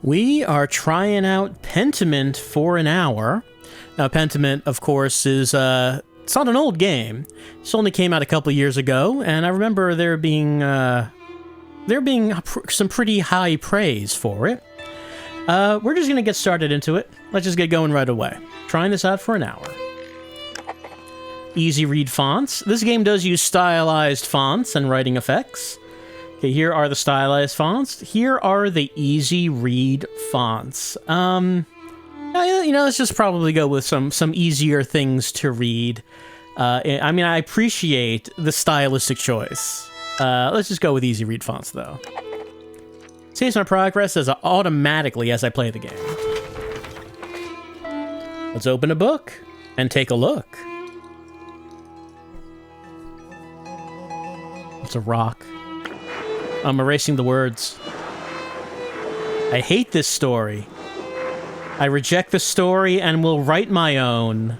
We are trying out Pentiment for an hour. Now, Pentiment, of course, is it's not an old game. This only came out a couple years ago, and I remember there being some pretty high praise for it. We're just gonna get started into it. Let's just get going right away. Trying this out for an hour. Easy read fonts. This game does use stylized fonts and writing effects. Okay, here are the stylized fonts. Here are the easy read fonts. Let's just probably go with some easier things to read. I mean, I appreciate the stylistic choice. Let's just go with easy read fonts, though. Saves my progress as automatically as I play the game. Let's open a book and take a look. It's a rock. I'm erasing the words. I hate this story. I reject the story and will write my own.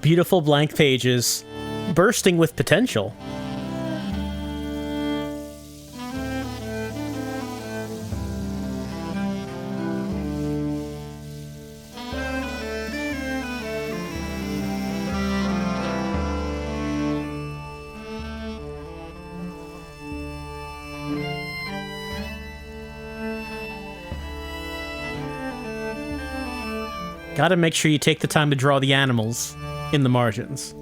Beautiful blank pages, bursting with potential. Gotta make sure you take the time to draw the animals in the margins.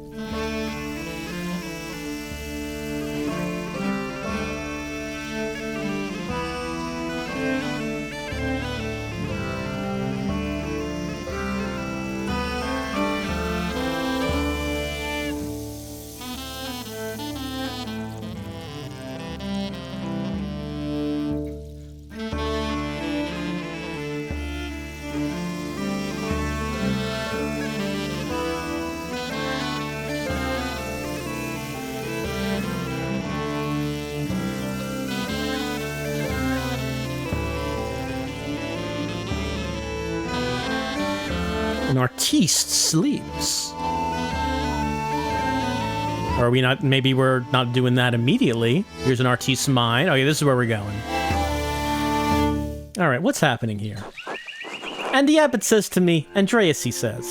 An artiste sleeps. Or are we not? Maybe we're not doing that immediately. Here's an artiste's mind. Okay, this is where we're going. Alright, what's happening here? And the abbot says to me, Andreas, he says,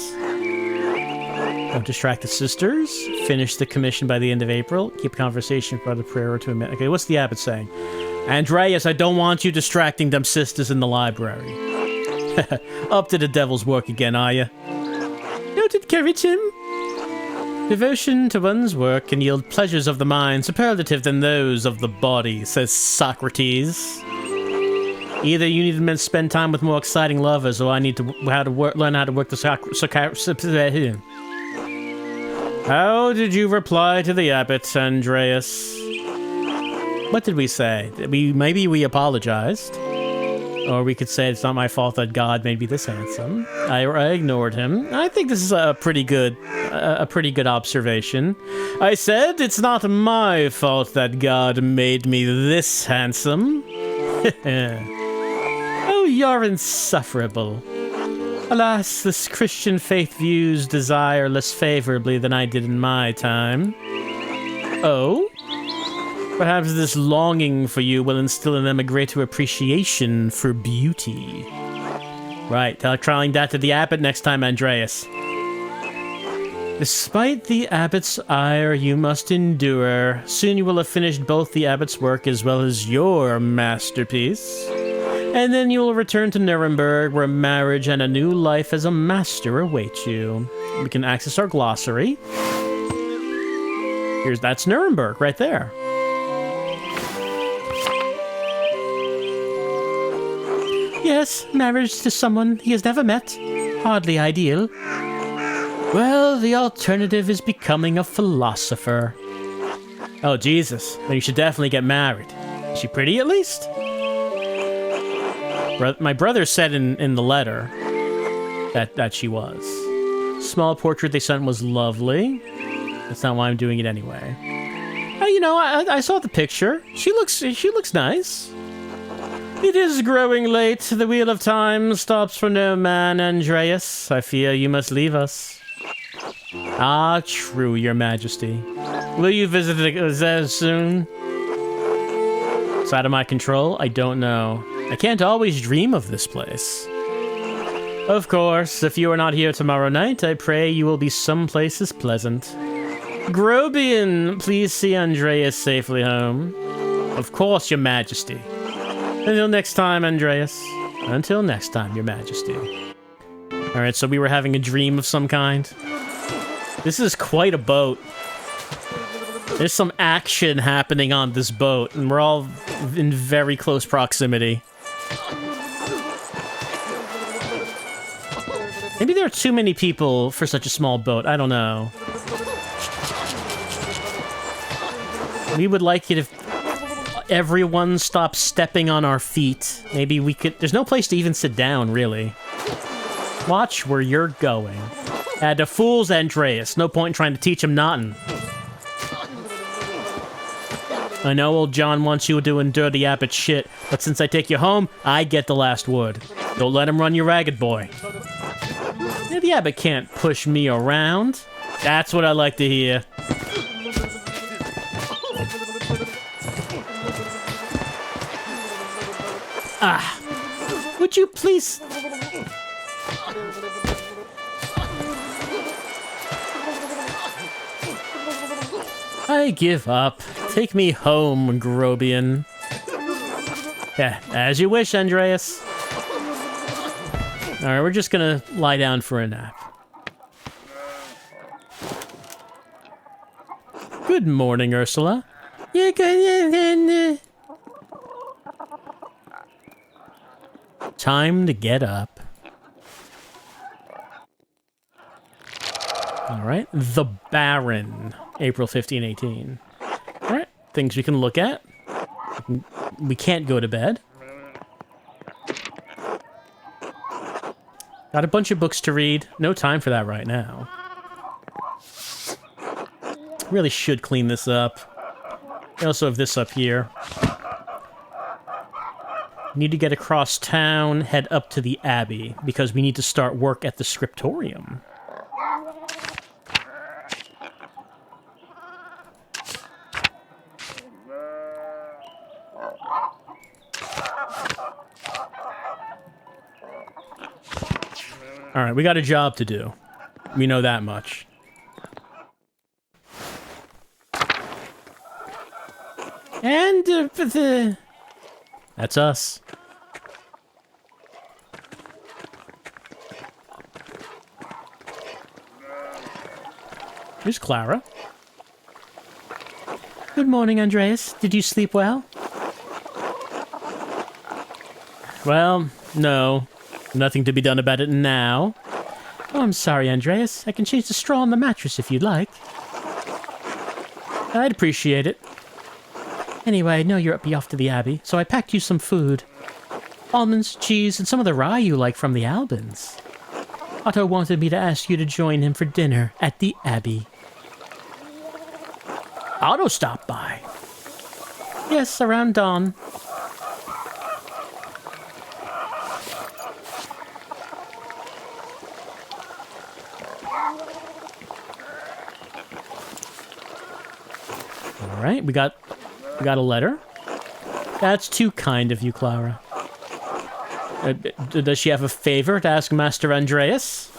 don't distract the sisters. Finish the commission by the end of April. Keep conversation for the prayer to a minute. Okay, what's the abbot saying? Andreas, I don't want you distracting them sisters in the library. Up to the devil's work again, are you? Don't encourage him. Devotion to one's work can yield pleasures of the mind superlative than those of the body, says Socrates. Either you need to spend time with more exciting lovers, or I need to learn how to work the How did you reply to the abbot, Andreas? What did we say? Maybe we apologized. Or we could say it's not my fault that God made me this handsome. I ignored him. I think this is a pretty good observation. I said it's not my fault that God made me this handsome. Oh, you're insufferable. Alas, this Christian faith views desire less favorably than I did in my time. Oh? Perhaps this longing for you will instill in them a greater appreciation for beauty. Right, trying that to the abbot next time, Andreas. Despite the abbot's ire, you must endure. Soon you will have finished both the abbot's work as well as your masterpiece. And then you will return to Nuremberg, where marriage and a new life as a master await you. We can access our glossary. That's Nuremberg right there. Yes, marriage to someone he has never met. Hardly ideal. Well, the alternative is becoming a philosopher. Oh, Jesus. Then you should definitely get married. Is she pretty, at least? My brother said in the letter that she was. Small portrait they sent was lovely. That's not why I'm doing it anyway. You know, I saw the picture. She looks nice. It is growing late. The wheel of time stops for no man, Andreas. I fear you must leave us. Ah, true, your majesty. Will you visit us soon? It's out of my control? I don't know. I can't always dream of this place. Of course, if you are not here tomorrow night, I pray you will be someplace as pleasant. Grobian, please see Andreas safely home. Of course, your majesty. Until next time, Andreas. Until next time, your majesty. Alright, so we were having a dream of some kind. This is quite a boat. There's some action happening on this boat, and we're all in very close proximity. Maybe there are too many people for such a small boat. I don't know. We would like it if everyone stopped stepping on our feet. Maybe we could... There's no place to even sit down, really. Watch where you're going. The fool's Andreas. No point in trying to teach him nothing. I know old John wants you doing dirty Abbott shit, but since I take you home, I get the last word. Don't let him run you ragged, boy. The Abbott can't push me around. That's what I like to hear. Ah, would you please... I give up. Take me home, Grobian. Yeah, as you wish, Andreas. Alright, we're just gonna lie down for a nap. Good morning, Ursula. Yeah, good. Time to get up. Alright, The Baron. April 15, 18. Alright, things we can look at. We can't go to bed. Got a bunch of books to read. No time for that right now. Really should clean this up. I also have this up here. Need to get across town, head up to the Abbey, because we need to start work at the scriptorium. Alright, we got a job to do. We know that much. And, that's us. Here's Clara. Good morning, Andreas. Did you sleep well? Well, no. Nothing to be done about it now. Oh, I'm sorry, Andreas. I can change the straw on the mattress if you'd like. I'd appreciate it. Anyway, I know you're off to the Abbey, so I packed you some food. Almonds, cheese, and some of the rye you like from the Albans. Otto wanted me to ask you to join him for dinner at the Abbey. Otto stopped by. Yes, around dawn. Alright, we got a letter. That's too kind of you, Clara. Does she have a favor to ask Master Andreas?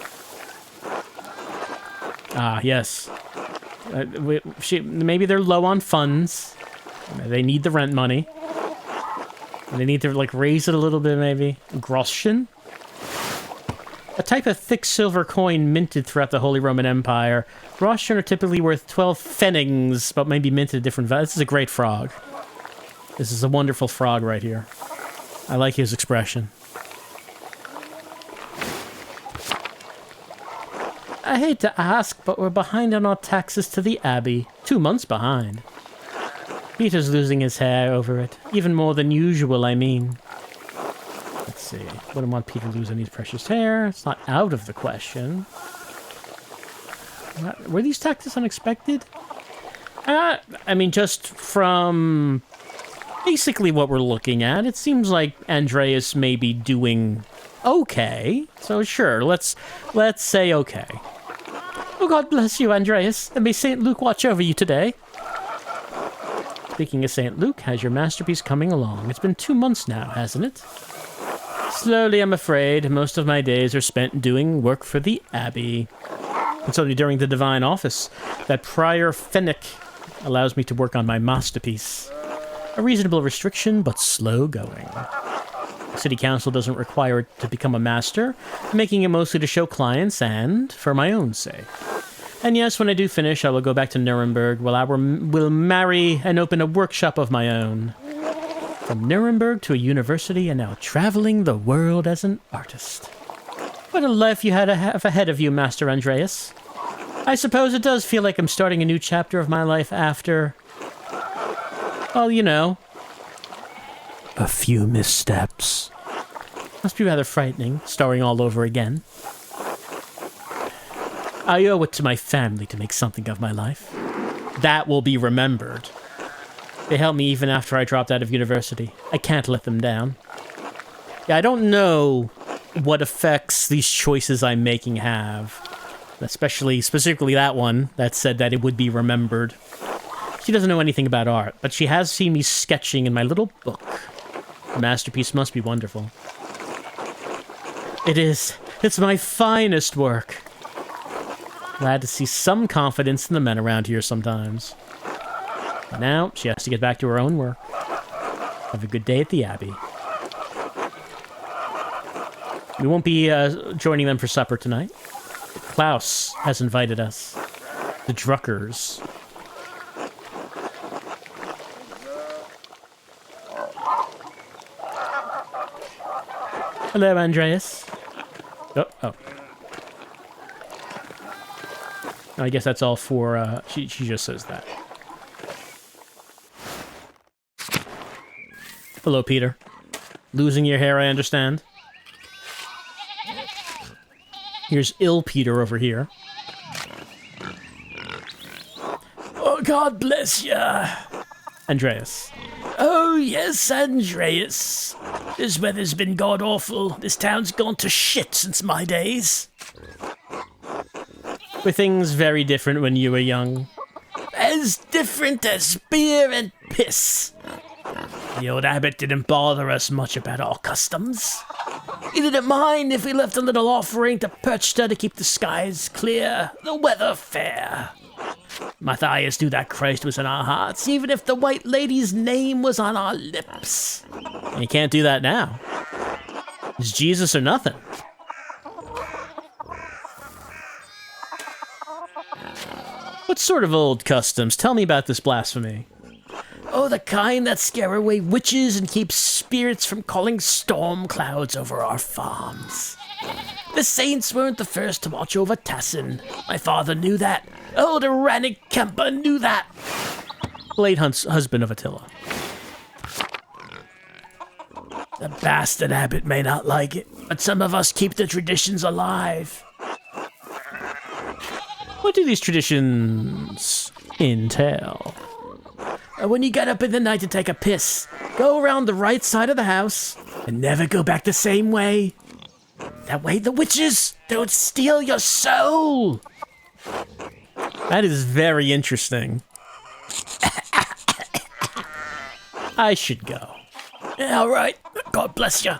Ah, yes. Maybe they're low on funds. They need the rent money. They need to, like, raise it a little bit, maybe. Groschen? A type of thick silver coin minted throughout the Holy Roman Empire. Groschen are typically worth 12 pfennigs, but maybe minted at different values. This is a great frog. This is a wonderful frog right here. I like his expression. I hate to ask, but we're behind on our taxes to the Abbey. 2 months behind. Peter's losing his hair over it. Even more than usual, I mean. Let's see. Wouldn't want Peter to lose any precious hair. It's not out of the question. Were these tactics unexpected? I mean, just from basically what we're looking at, it seems like Andreas may be doing okay. So sure, let's say okay. Oh, God bless you, Andreas, and may St. Luke watch over you today. Speaking of St. Luke, how's your masterpiece coming along? It's been 2 months now, hasn't it? Slowly, I'm afraid. Most of my days are spent doing work for the Abbey. It's only during the Divine Office that Prior Fenwick allows me to work on my masterpiece. A reasonable restriction, but slow going. The City Council doesn't require it to become a master, making it mostly to show clients and for my own sake. And yes, when I do finish, I will go back to Nuremberg, where I will marry and open a workshop of my own. From Nuremberg to a university and now traveling the world as an artist. What a life you had to have ahead of you, Master Andreas. I suppose it does feel like I'm starting a new chapter of my life after... well, you know... a few missteps. Must be rather frightening, starting all over again. I owe it to my family to make something of my life. That will be remembered. They helped me even after I dropped out of university. I can't let them down. Yeah, I don't know what effects these choices I'm making have. Specifically that one that said that it would be remembered. She doesn't know anything about art, but she has seen me sketching in my little book. The masterpiece must be wonderful. It is. It's my finest work. Glad to see some confidence in the men around here sometimes. But now, she has to get back to her own work. Have a good day at the Abbey. We won't be joining them for supper tonight. Klaus has invited us. The Druckers. Hello, Andreas. Oh. I guess that's all for, she just says that. Hello, Peter. Losing your hair, I understand. Here's ill Peter over here. Oh, God bless ya. Andreas. Oh, yes, Andreas. This weather's been god-awful. This town's gone to shit since my days. Were things very different when you were young? As different as beer and piss. The old abbot didn't bother us much about our customs. He didn't mind if we left a little offering to Perchta to keep the skies clear, the weather fair. Matthias knew that Christ was in our hearts, even if the White Lady's name was on our lips. And you can't do that now. It's Jesus or nothing. What sort of old customs? Tell me about this blasphemy. Oh, the kind that scare away witches and keep spirits from calling storm clouds over our farms. The saints weren't the first to watch over Tassin. My father knew that. Old Rannick Kemper knew that. Late husband of Attila. The bastard abbot may not like it, but some of us keep the traditions alive. What do these traditions entail? When you get up in the night to take a piss, go around the right side of the house and never go back the same way. That way the witches don't steal your soul. That is very interesting. I should go. Yeah, all right. God bless you.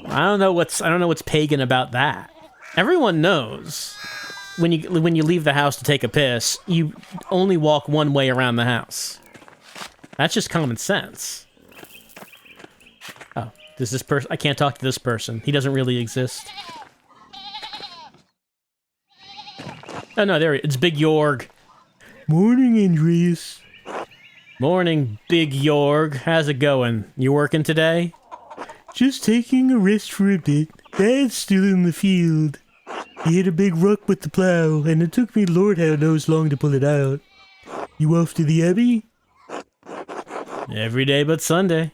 I don't know what's pagan about that. Everyone knows when you leave the house to take a piss, you only walk one way around the house. That's just common sense. Oh, does this person? I can't talk to this person. He doesn't really exist. Oh no, it's Big Jorg. Morning, Andreas. Morning, Big Jorg. How's it going? You working today? Just taking a rest for a bit. Dad's still in the field. He hit a big rock with the plow, and it took me Lord how knows long to pull it out. You off to the Abbey? Every day but Sunday.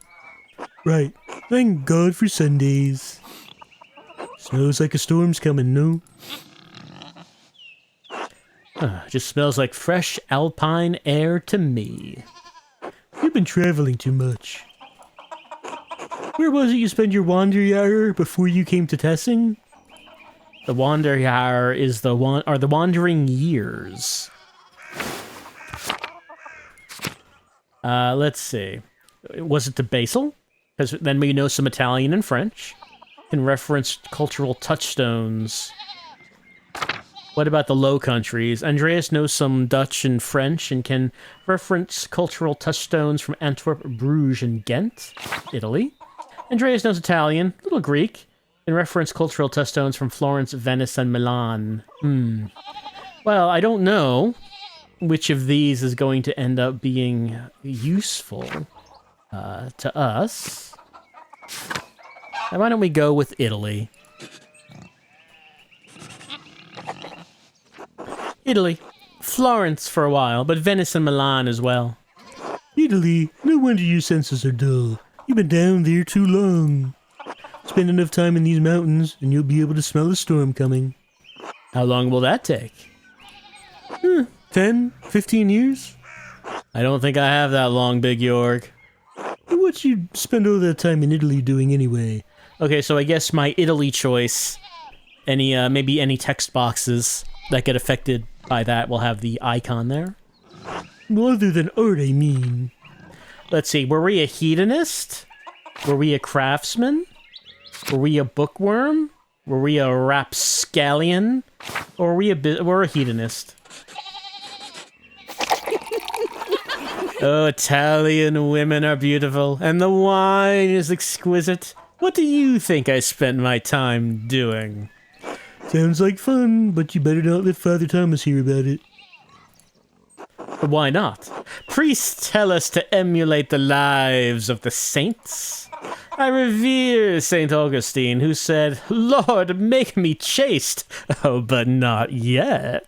Right. Thank God for Sundays. Smells like a storm's coming, no? Just smells like fresh alpine air to me. You've been traveling too much. Where was it you spent your Wanderjahr before you came to Tessing? The Wanderjahr is the wandering years. Let's see. Was it to Basel? Because then we know some Italian and French. Can reference cultural touchstones. What about the Low Countries? Andreas knows some Dutch and French and can reference cultural touchstones from Antwerp, Bruges, and Ghent, Italy. Andreas knows Italian, little Greek, and reference cultural touchstones from Florence, Venice, and Milan. Well, I don't know which of these is going to end up being useful to us. And why don't we go with Italy? Italy. Florence for a while, but Venice and Milan as well. Italy? No wonder your senses are dull. You've been down there too long. Spend enough time in these mountains, and you'll be able to smell a storm coming. How long will that take? 10, 15 years? I don't think I have that long, Big York. What you spend all that time in Italy doing anyway? Okay, so I guess my Italy choice, maybe any text boxes that get affected by that will have the icon there. Well, other than art, I mean. Let's see, were we a hedonist? Were we a craftsman? Were we a bookworm? Were we a rapscallion? Or we're a hedonist? Oh, Italian women are beautiful, and the wine is exquisite. What do you think I spent my time doing? Sounds like fun, but you better not let Father Thomas hear about it. Why not? Priests tell us to emulate the lives of the saints. I revere St. Augustine, who said, "Lord, make me chaste." Oh, but not yet.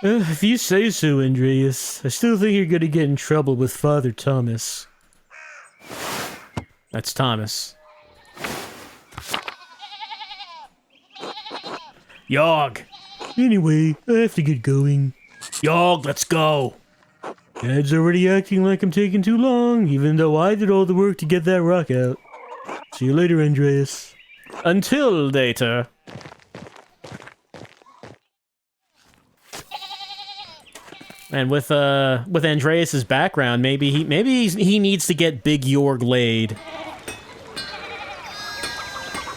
If you say so, Andreas, I still think you're going to get in trouble with Father Thomas. That's Thomas. Yog! Anyway, I have to get going. Yog, let's go! Dad's already acting like I'm taking too long, even though I did all the work to get that rock out. See you later, Andreas. Until later. And with Andreas's background, maybe he needs to get Big Yorg laid.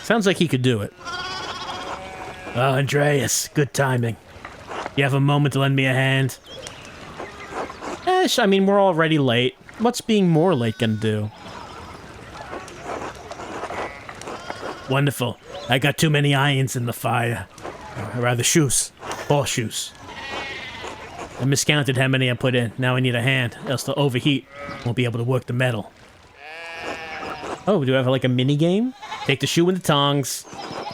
Sounds like he could do it. Oh, Andreas, good timing. You have a moment to lend me a hand? I mean, we're already late. What's being more late gonna do? Wonderful. I got too many irons in the fire. Or rather, shoes. Horseshoes. I miscounted how many I put in. Now I need a hand, else they'll overheat. Won't be able to work the metal. Oh, do I have like a mini game? Take the shoe in the tongs,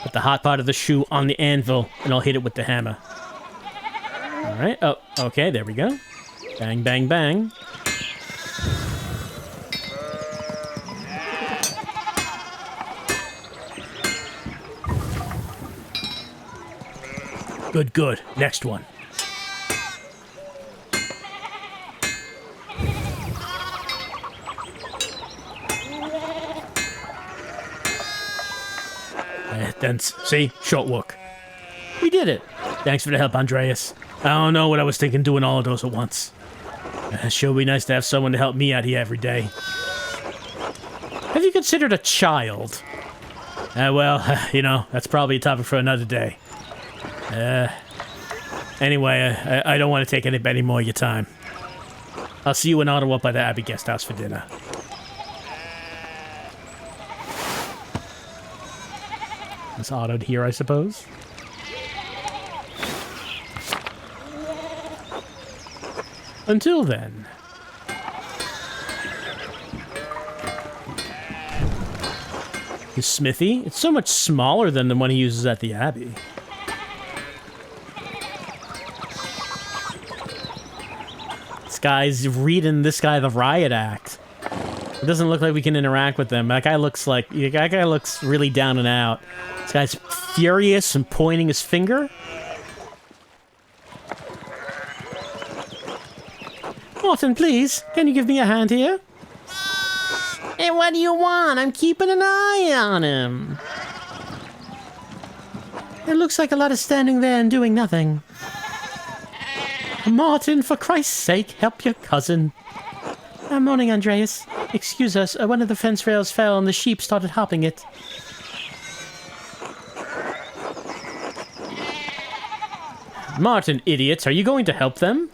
put the hot part of the shoe on the anvil, and I'll hit it with the hammer. Alright, oh, okay, there we go. Bang, bang, bang. Good, good. Next one. Then, see? Short work. We did it. Thanks for the help, Andreas. I don't know what I was thinking doing all of those at once. Sure would be nice to have someone to help me out here every day. Have you considered a child? Well, you know, that's probably a topic for another day. Anyway, I don't want to take any more of your time. I'll see you in Ottawa by the Abbey guest house for dinner. It's autoed here, I suppose. Until then. His smithy? It's so much smaller than the one he uses at the Abbey. This guy's reading this guy the riot act. It doesn't look like we can interact with them. That guy looks really down and out. This guy's furious and pointing his finger. Martin, please, can you give me a hand here? Hey, what do you want? I'm keeping an eye on him. It looks like a lot of standing there and doing nothing. Martin, for Christ's sake, help your cousin. Morning, Andreas. Excuse us, one of the fence rails fell and the sheep started hopping it. Martin, idiots, are you going to help them?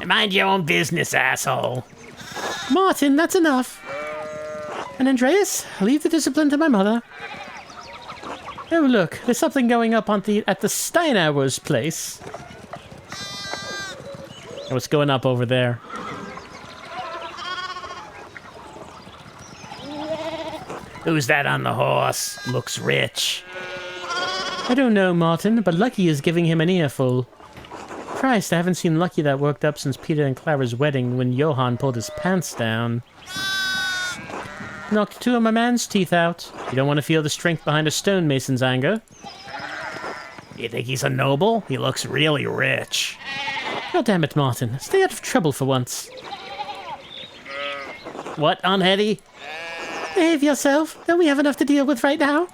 Mind your own business, asshole. Martin, that's enough. And Andreas, leave the discipline to my mother. Oh, look, there's something going up at the Steinauer's place. What's going up over there? Who's that on the horse? Looks rich. I don't know, Martin, but Lucky is giving him an earful. Christ, I haven't seen Lucky that worked up since Peter and Clara's wedding when Johann pulled his pants down. Knocked two of my man's teeth out. You don't want to feel the strength behind a stonemason's anger. You think he's a noble? He looks really rich. God damn it, Martin. Stay out of trouble for once. What, Aunt Hetty? Behave yourself. Don't we have enough to deal with right now?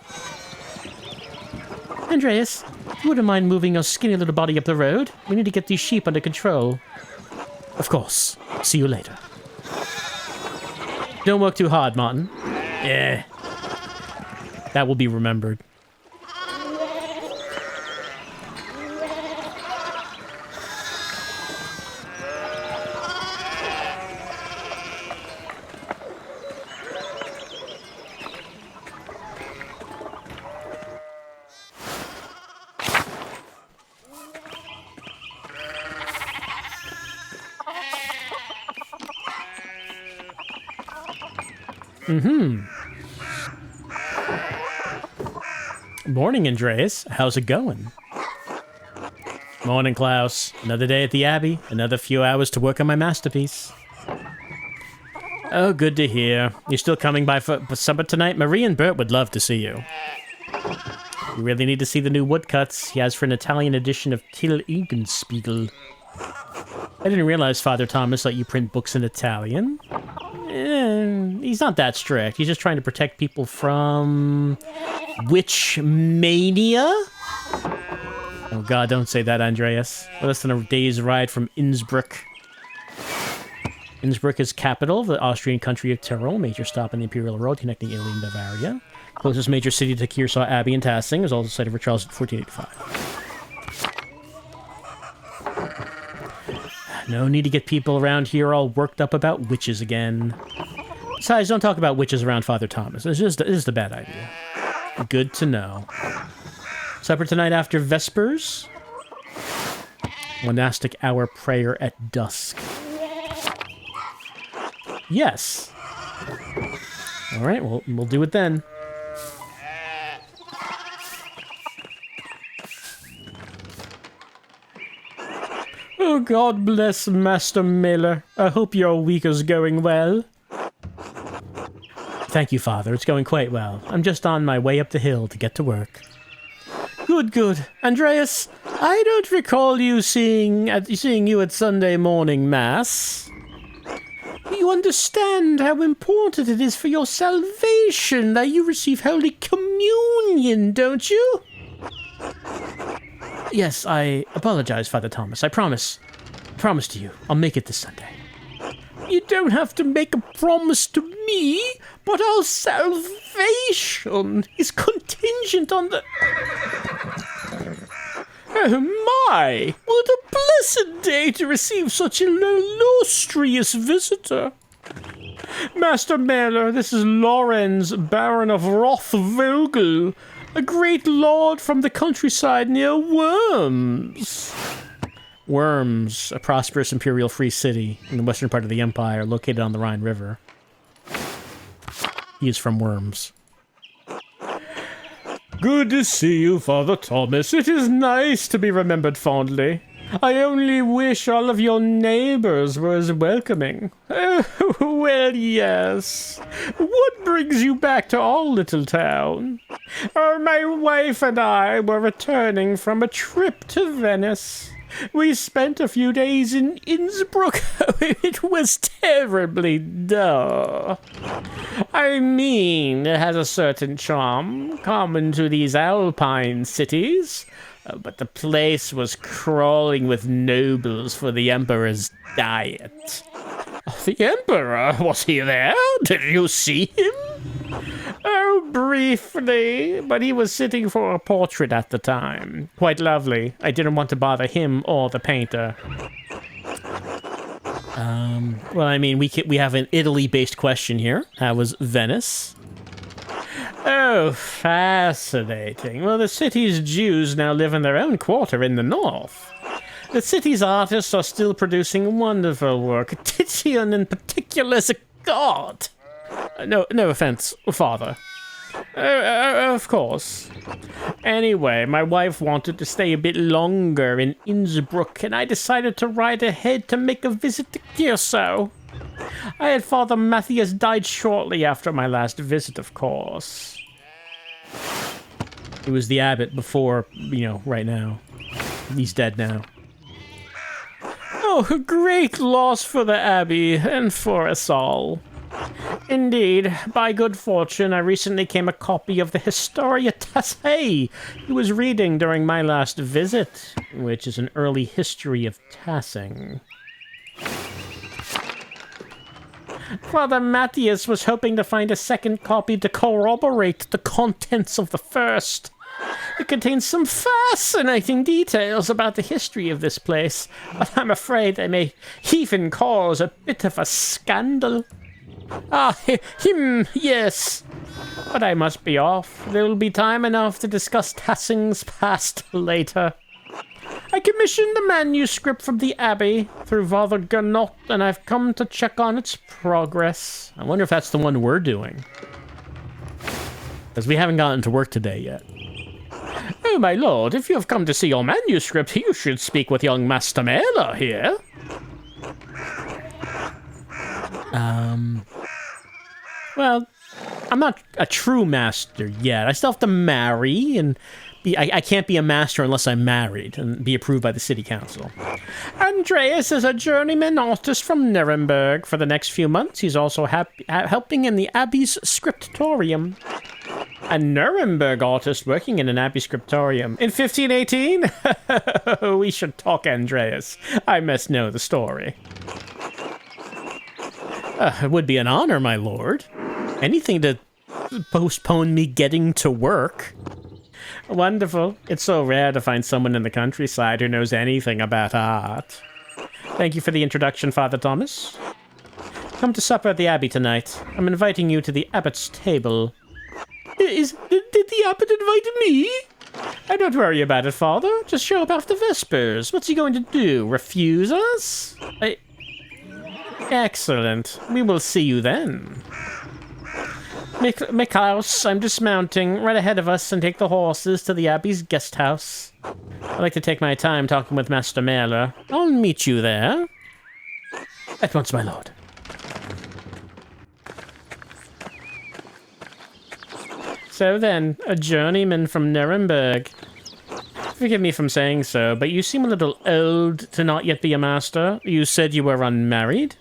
Andreas, you wouldn't mind moving your skinny little body up the road? We need to get these sheep under control. Of course. See you later. Don't work too hard, Martin. Yeah. That will be remembered. Morning, Andreas. How's it going? Morning, Klaus. Another day at the Abbey. Another few hours to work on my masterpiece. Oh, good to hear. You're still coming by for supper tonight? Marie and Bert would love to see you. You really need to see the new woodcuts he has for an Italian edition of Till Eugenspiegel. I didn't realize Father Thomas let you print books in Italian. He's not that strict. He's just trying to protect people from... witch mania? Oh god, don't say that, Andreas. We're less than a day's ride from Innsbruck. Innsbruck is capital of the Austrian country of Tyrol, major stop on the Imperial Road connecting Italy and Bavaria. Closest major city to Kearsarge Abbey and Tassing is also the site of Charles in 1485. No need to get people around here all worked up about witches again. Besides, don't talk about witches around Father Thomas. This is a bad idea. Good to know. Supper tonight after Vespers. Monastic hour prayer at dusk. Yes. All right, we'll do it then. Oh, God bless Master Miller. I hope your week is going well. Thank you, Father. It's going quite well. I'm just on my way up the hill to get to work. Good, good. Andreas, I don't recall seeing you at Sunday morning Mass. You understand how important it is for your salvation that you receive Holy Communion, don't you? Yes, I apologize, Father Thomas. I promise to you, I'll make it this Sunday. You don't have to make a promise to me, but our salvation is contingent on the... Oh my! What a blessed day to receive such an illustrious visitor. Master Miller, this is Lorenz, Baron of Rothvogel, a great lord from the countryside near Worms. Worms, a prosperous imperial free city in the western part of the empire, located on the Rhine River. He is from Worms. Good to see you, Father Thomas. It is nice to be remembered fondly. I only wish all of your neighbors were as welcoming. Oh, well, yes. What brings you back to our little town? Oh, my wife and I were returning from a trip to Venice. We spent a few days in Innsbruck. It was terribly dull. I mean, it has a certain charm common to these alpine cities, but the place was crawling with nobles for the Emperor's diet. The Emperor? Was he there? Did you see him? Oh, briefly, but he was sitting for a portrait at the time. Quite lovely. I didn't want to bother him or the painter. Well, I mean, we have an Italy-based question here. How was Venice? Oh, fascinating. Well, the city's Jews now live in their own quarter in the north. The city's artists are still producing wonderful work. Titian in particular is a god. No offense, father. Of course. Anyway, my wife wanted to stay a bit longer in Innsbruck, and I decided to ride ahead to make a visit to Kirsow. I had Father Matthias died shortly after my last visit, of course. He was the abbot before, right now. He's dead now. Oh, a great loss for the Abbey, and for us all. Indeed, by good fortune, I recently came a copy of the Historia Tassay he was reading during my last visit, which is an early history of Tassing. Father Matthias was hoping to find a second copy to corroborate the contents of the first. It contains some fascinating details about the history of this place, but I'm afraid they may even cause a bit of a scandal. Ah, him, yes. But I must be off. There will be time enough to discuss Tassing's past later. I commissioned the manuscript from the Abbey through Father Gernot, and I've come to check on its progress. I wonder if that's the one we're doing. Because we haven't gotten to work today yet. Oh, my lord, if you have come to see your manuscript, you should speak with young Master Mela here. Well, I'm not a true master yet. I still have to marry, and I can't be a master unless I'm married and be approved by the city council. Andreas is a journeyman artist from Nuremberg. For the next few months, he's also helping in the Abbey's scriptorium. A Nuremberg artist working in an Abbey scriptorium. In 1518? We should talk, Andreas. I must know the story. It would be an honor, my lord. Anything to postpone me getting to work. Wonderful. It's so rare to find someone in the countryside who knows anything about art. Thank you for the introduction, Father Thomas. Come to supper at the Abbey tonight. I'm inviting you to the abbot's table. Did the abbot invite me? Don't worry about it, Father. Just show up after Vespers. What's he going to do? Refuse us? Excellent. We will see you then. Miklaus, I'm dismounting right ahead of us and take the horses to the Abbey's guest house. I'd like to take my time talking with Master Mela. I'll meet you there. At once, my lord. So then, a journeyman from Nuremberg. Forgive me for saying so, but you seem a little old to not yet be a master. You said you were unmarried?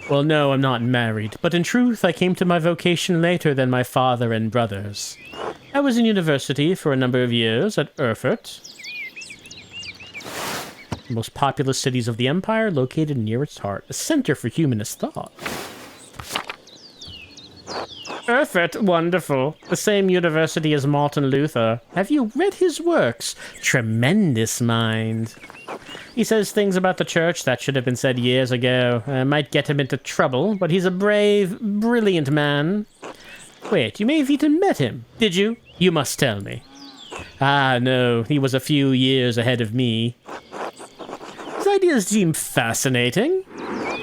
Well, no, I'm not married, but in truth, I came to my vocation later than my father and brothers. I was in university for a number of years at Erfurt, the most populous cities of the empire, located near its heart, a center for humanist thought. Erfurt, wonderful. The same university as Martin Luther. Have you read his works? Tremendous mind. He says things about the church that should have been said years ago. Might get him into trouble, but he's a brave, brilliant man. Wait, you may have even met him. Did you? You must tell me. Ah, no, he was a few years ahead of me. His ideas seem fascinating.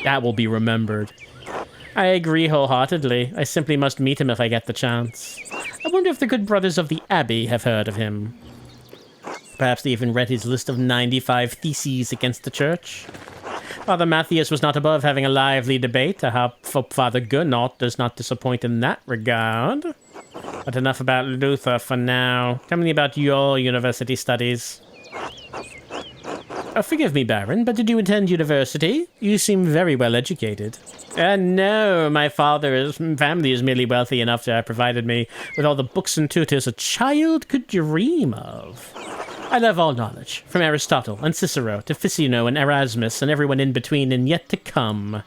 That will be remembered. I agree wholeheartedly. I simply must meet him if I get the chance. I wonder if the good brothers of the Abbey have heard of him. Perhaps they even read his list of 95 theses against the church. Father Matthias was not above having a lively debate. I hope Father Gernot does not disappoint in that regard. But enough about Luther for now. Tell me about your university studies. Forgive me, Baron, but did you attend university? You seem very well educated. No, my father's family is merely wealthy enough to have provided me with all the books and tutors a child could dream of. I love all knowledge, from Aristotle and Cicero to Ficino and Erasmus and everyone in between and yet to come.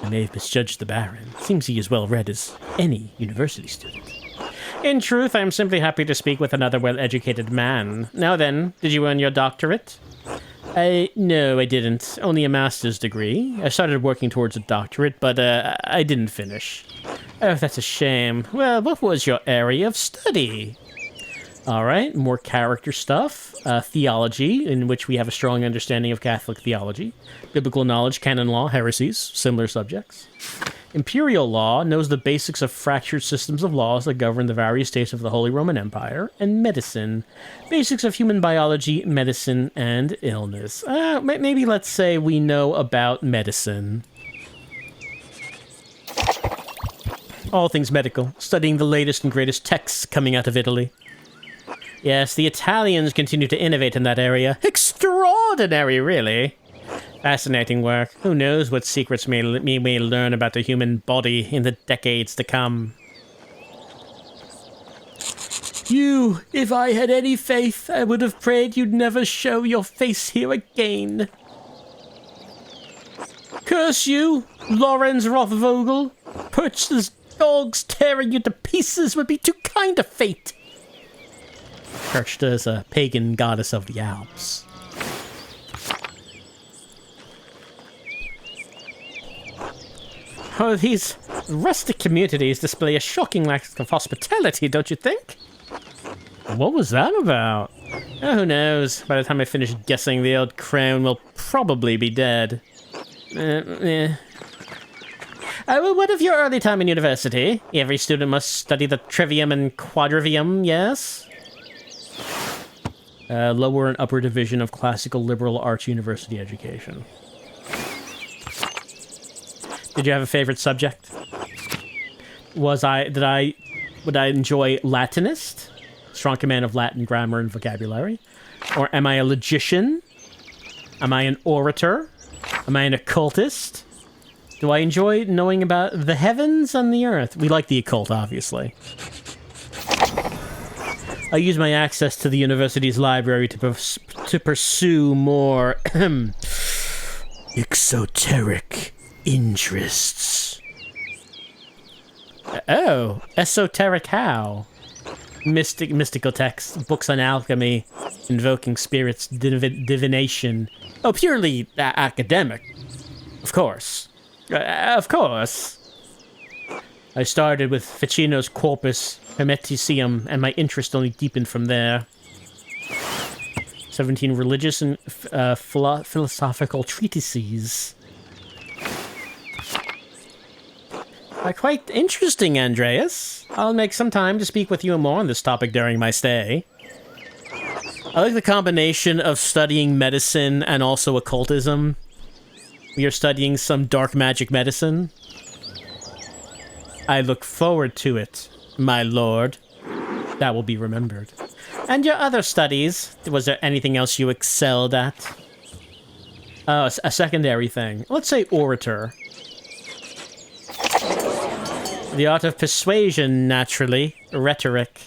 I may have misjudged the Baron. Seems he is well read as any university student. In truth, I am simply happy to speak with another well-educated man. Now then, did you earn your doctorate? No, I didn't. Only a master's degree. I started working towards a doctorate, but I didn't finish. Oh, that's a shame. Well, what was your area of study? All right, more character stuff. Theology, in which we have a strong understanding of Catholic theology. Biblical knowledge, canon law, heresies, similar subjects. Imperial law knows the basics of fractured systems of laws that govern the various states of the Holy Roman Empire. And medicine, basics of human biology, medicine, and illness. Maybe let's say we know about medicine. All things medical, studying the latest and greatest texts coming out of Italy. Yes, the Italians continue to innovate in that area. Extraordinary, really. Fascinating work. Who knows what secrets we may learn about the human body in the decades to come. You, if I had any faith, I would have prayed you'd never show your face here again. Curse you, Lorenz Rothvogel. Perched as dogs tearing you to pieces would be too kind a fate. Perched as a pagan goddess of the Alps. Oh, these rustic communities display a shocking lack of hospitality, don't you think? What was that about? Oh, who knows? By the time I finish guessing, the old crown will probably be dead. Well, what of your early time in university? Every student must study the trivium and quadrivium, yes? Lower and upper division of classical liberal arts university education. Did you have a favorite subject? Would I enjoy Latinist? Strong command of Latin grammar and vocabulary? Or am I a logician? Am I an orator? Am I an occultist? Do I enjoy knowing about the heavens and the earth? We like the occult, obviously. I use my access to the university's library to pursue more exoteric interests. Oh, esoteric how? Mystical texts, books on alchemy, invoking spirits, divination. Oh, purely academic. Of course. Of course. I started with Ficino's Corpus Hermeticium, and my interest only deepened from there. 17 religious and philosophical treatises. Quite interesting, Andreas. I'll make some time to speak with you more on this topic during my stay. I like the combination of studying medicine and also occultism. We are studying some dark magic medicine. I look forward to it, my lord. That will be remembered. And your other studies, was there anything else you excelled at? Oh, a secondary thing. Let's say orator. The art of persuasion, naturally. Rhetoric.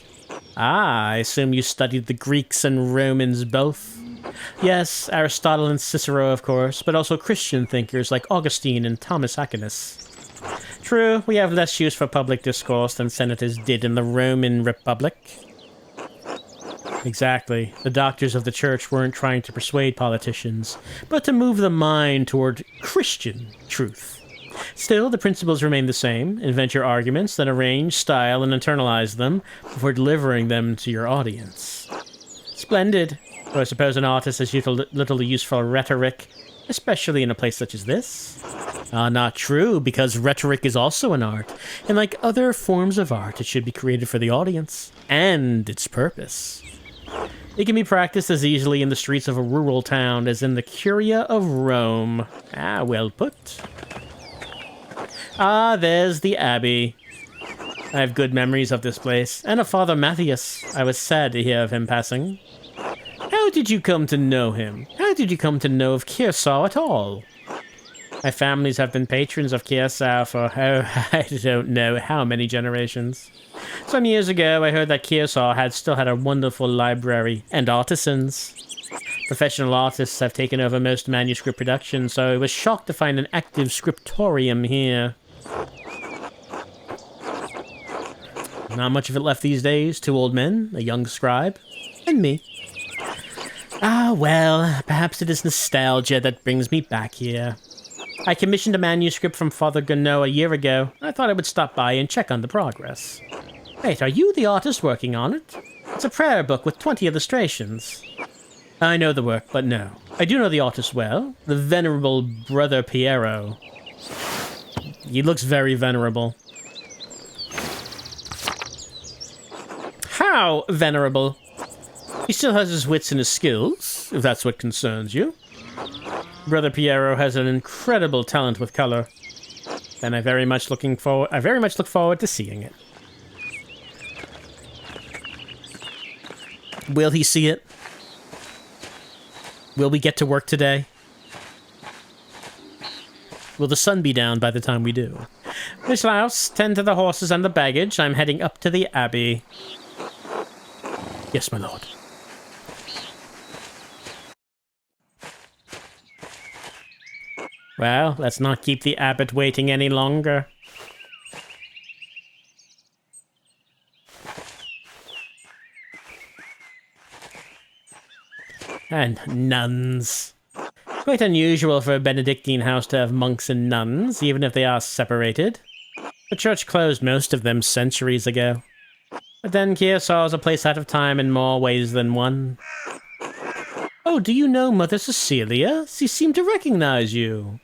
Ah, I assume you studied the Greeks and Romans both. Yes, Aristotle and Cicero, of course, but also Christian thinkers like Augustine and Thomas Aquinas. True, we have less use for public discourse than senators did in the Roman Republic. Exactly. The doctors of the church weren't trying to persuade politicians, but to move the mind toward Christian truth. Still, the principles remain the same. Invent your arguments, then arrange, style, and internalize them before delivering them to your audience. Splendid. So I suppose an artist has little use for rhetoric, especially in a place such as this? Not true, because rhetoric is also an art, and like other forms of art, it should be created for the audience, and its purpose. It can be practiced as easily in the streets of a rural town as in the Curia of Rome. Ah, well put. Ah, there's the Abbey. I have good memories of this place, and of Father Matthias. I was sad to hear of him passing. How did you come to know him? How did you come to know of Kearsarge at all? My families have been patrons of Kearsarge for, I don't know how many generations. Some years ago, I heard that Kearsarge still had a wonderful library and artisans. Professional artists have taken over most manuscript production, so I was shocked to find an active scriptorium here. Not much of it left these days. 2 old men, a young scribe, and me. Ah, well, perhaps it is nostalgia that brings me back here. I commissioned a manuscript from Father Gunno a year ago. I thought I would stop by and check on the progress. Wait, are you the artist working on it? It's a prayer book with 20 illustrations. I know the work, but no. I do know the artist well. The venerable Brother Piero. He looks very venerable. How venerable? He still has his wits and his skills, if that's what concerns you. Brother Piero has an incredible talent with color, and I very much look forward to seeing it. Will he see it? Will we get to work today? Will the sun be down by the time we do? Miss Louse, tend to the horses and the baggage. I'm heading up to the Abbey. Yes, my lord. Well, let's not keep the abbot waiting any longer. And nuns. Quite unusual for a Benedictine house to have monks and nuns, even if they are separated. The church closed most of them centuries ago. But then Kearsarge is a place out of time in more ways than one. Oh, do you know Mother Cecilia? She seemed to recognize you.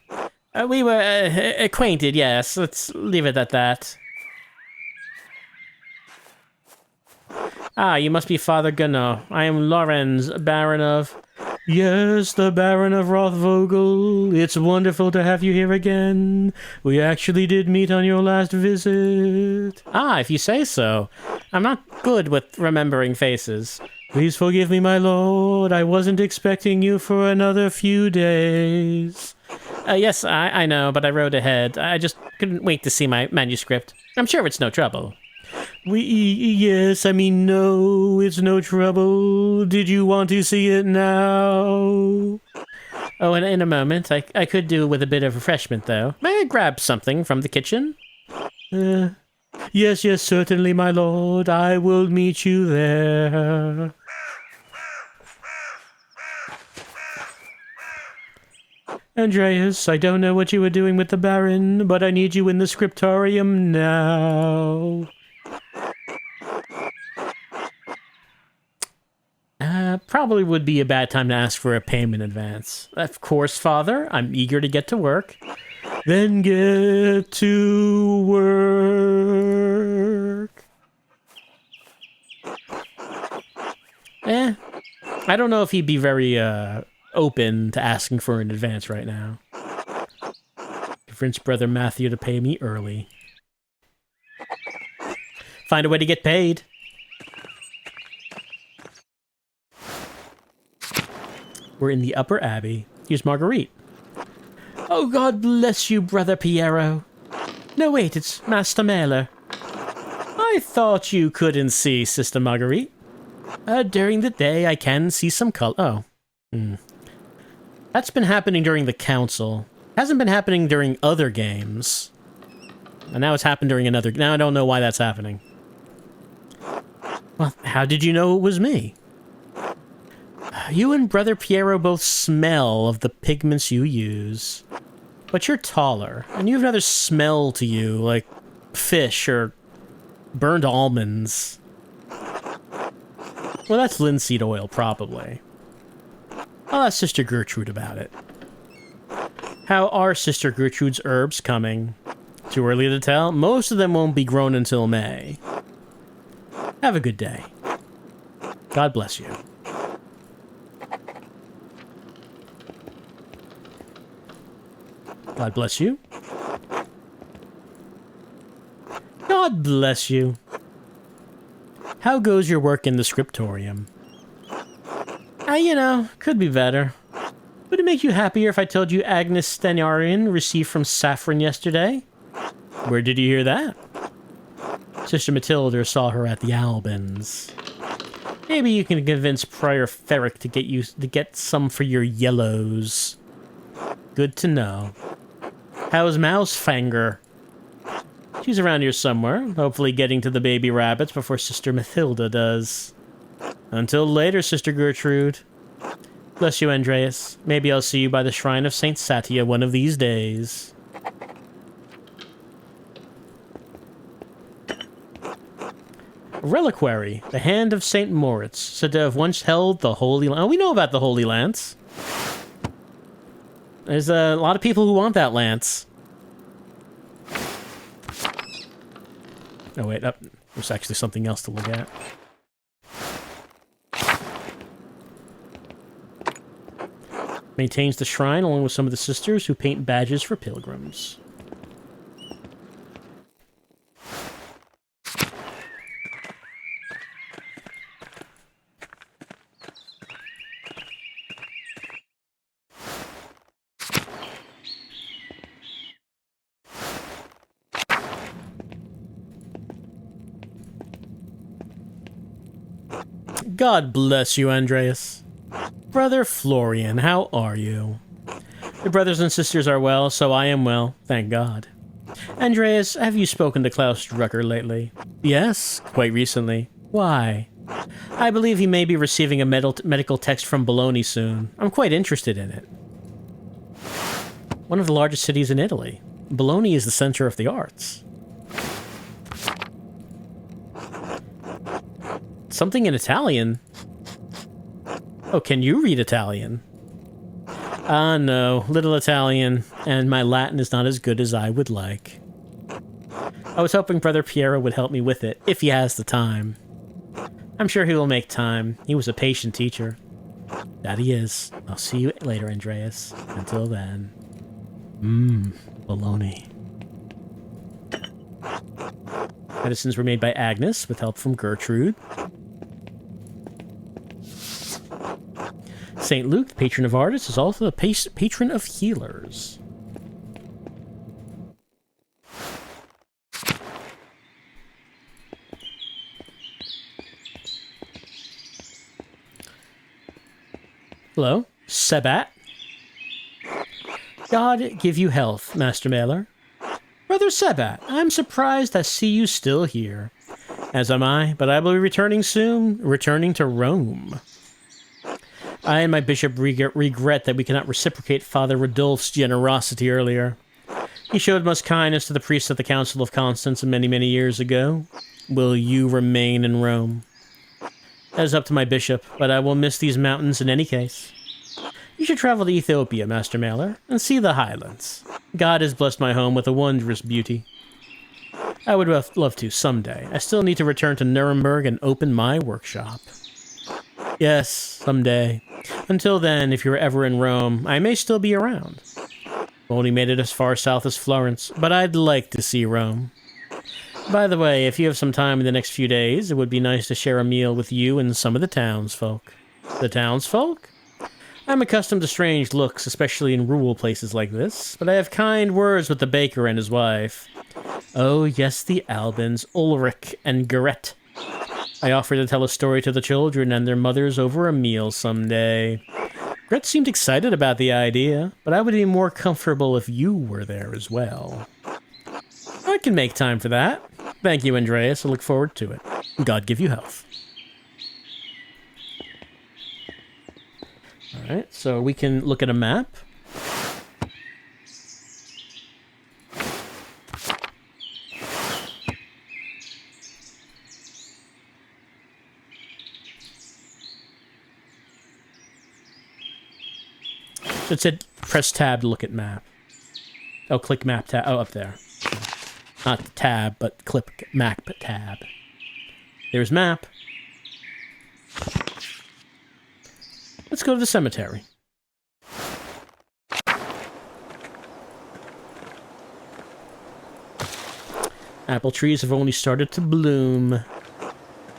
We were acquainted, yes. Let's leave it at that. Ah, you must be Father Gunno. I am Lorenz, Baron of... Yes, the Baron of Rothvogel. It's wonderful to have you here again. We actually did meet on your last visit. Ah, if you say so. I'm not good with remembering faces. Please forgive me, my lord. I wasn't expecting you for another few days. Yes, I know, but I rode ahead. I just couldn't wait to see my manuscript. I'm sure it's no trouble. Yes, I mean, no, it's no trouble. Did you want to see it now? Oh, and in a moment. I could do with a bit of refreshment, though. May I grab something from the kitchen? Yes, certainly, my lord. I will meet you there. Andreas, I don't know what you were doing with the Baron, but I need you in the scriptorium now. Probably would be a bad time to ask for a payment advance. Of course, Father. I'm eager to get to work. Then get to work. I don't know if he'd be very, open to asking for an advance right now. Convince Brother Matthew to pay me early. Find a way to get paid. We're in the Upper Abbey. Here's Marguerite. Oh, God bless you, Brother Piero. No, wait, it's Master Mailer. I thought you couldn't see, Sister Marguerite. During the day, I can see some color. Oh. That's been happening during the council. Hasn't been happening during other games. And now it's happened during another... Now I don't know why that's happening. Well, how did you know it was me? You and Brother Piero both smell of the pigments you use. But you're taller, and you have another smell to you, like fish or burned almonds. Well, that's linseed oil, probably. I'll ask Sister Gertrude about it. How are Sister Gertrude's herbs coming? Too early to tell? Most of them won't be grown until May. Have a good day. God bless you. God bless you. God bless you. How goes your work in the scriptorium? You know, could be better. Would it make you happier if I told you Agnes Stenarian received from Saffron yesterday? Where did you hear that? Sister Matilda saw her at the Albans. Maybe you can convince Prior Ferric to get some for your yellows. Good to know. How's Mousefanger? She's around here somewhere, hopefully getting to the baby rabbits before Sister Matilda does. Until later, Sister Gertrude. Bless you, Andreas. Maybe I'll see you by the shrine of Saint Satia one of these days. Reliquary, the Hand of St. Moritz, said to have once held the Holy Lance. Oh, we know about the Holy Lance. There's a lot of people who want that lance. Oh, wait, there's actually something else to look at. Maintains the shrine along with some of the sisters who paint badges for pilgrims. God bless you, Andreas. Brother Florian, how are you? Your brothers and sisters are well, so I am well, thank God. Andreas, have you spoken to Klaus Drucker lately? Yes, quite recently. Why? I believe he may be receiving a medical text from Bologna soon. I'm quite interested in it. One of the largest cities in Italy. Bologna is the center of the arts. Something in Italian. Oh, can you read Italian? No, little Italian, and my Latin is not as good as I would like. I was hoping Brother Piero would help me with it, if he has the time. I'm sure he will make time. He was a patient teacher. That he is. I'll see you later, Andreas. Until then. Bologna. Medicines were made by Agnes, with help from Gertrude. St. Luke, the patron of artists, is also the patron of healers. Hello, Sebat. God give you health, Master Mailer. Brother Sebat, I'm surprised I see you still here. As am I, but I will be returning soon, returning to Rome. I and my bishop regret that we cannot reciprocate Father Rodolphe's generosity earlier. He showed much kindness to the priests at the Council of Constance many, many years ago. Will you remain in Rome? That is up to my bishop, but I will miss these mountains in any case. You should travel to Ethiopia, Master Mailer, and see the highlands. God has blessed my home with a wondrous beauty. I would love to someday. I still need to return to Nuremberg and open my workshop. Yes, someday. Until then, if you're ever in Rome, I may still be around. I've only made it as far south as Florence, but I'd like to see Rome. By the way, if you have some time in the next few days, it would be nice to share a meal with you and some of the townsfolk. The townsfolk? I'm accustomed to strange looks, especially in rural places like this, but I have kind words with the baker and his wife. Oh, yes, the Albans, Ulrich and Gerette. I offered to tell a story to the children and their mothers over a meal someday. Gret seemed excited about the idea, but I would be more comfortable if you were there as well. I can make time for that. Thank you, Andreas. I look forward to it. God give you health. Alright, so we can look at a map. It said press tab to look at map. Oh, click map tab. Oh, up there. Not tab, but click map tab. There's map. Let's go to the cemetery. Apple trees have only started to bloom.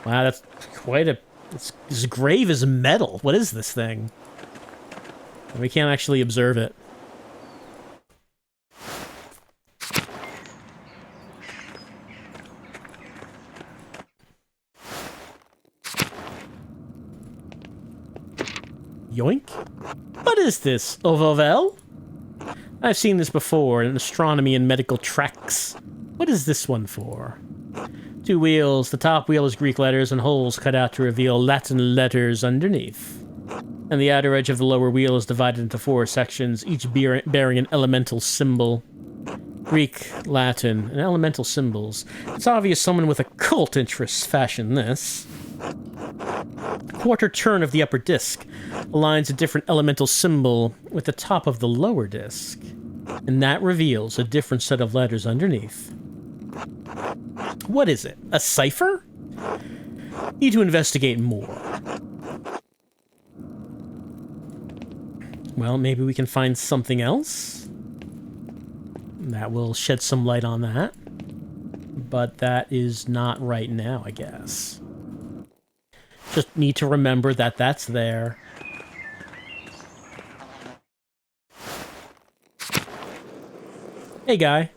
Wow, that's quite a... This grave is metal. What is this thing? We can't actually observe it. Yoink. What is this, Ovovel? I've seen this before in astronomy and medical tracts. What is this one for? 2 wheels. The top wheel is Greek letters and holes cut out to reveal Latin letters underneath. And the outer edge of the lower wheel is divided into 4 sections, each bearing an elemental symbol. Greek, Latin, and elemental symbols. It's obvious someone with occult interests fashioned this. Quarter turn of the upper disc aligns a different elemental symbol with the top of the lower disc, and that reveals a different set of letters underneath. What is it? A cipher? Need to investigate more. Well, maybe we can find something else that will shed some light on that. But that is not right now, I guess. Just need to remember that that's there. Hey, guy.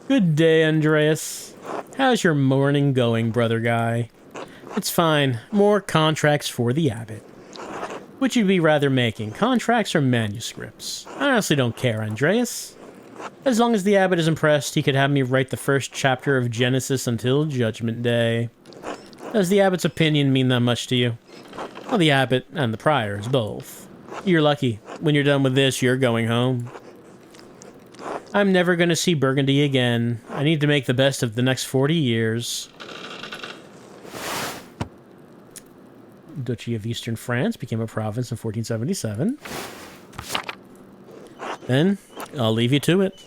Good day, Andreas. How's your morning going, brother guy? It's fine. More contracts for the abbot. Which you'd be rather making, contracts or manuscripts? I honestly don't care, Andreas. As long as the abbot is impressed, he could have me write the first chapter of Genesis until Judgment Day. Does the abbot's opinion mean that much to you? Well, the abbot and the priors, both. You're lucky. When you're done with this, you're going home. I'm never going to see Burgundy again. I need to make the best of the next 40 years. Duchy of Eastern France became a province in 1477. Then, I'll leave you to it.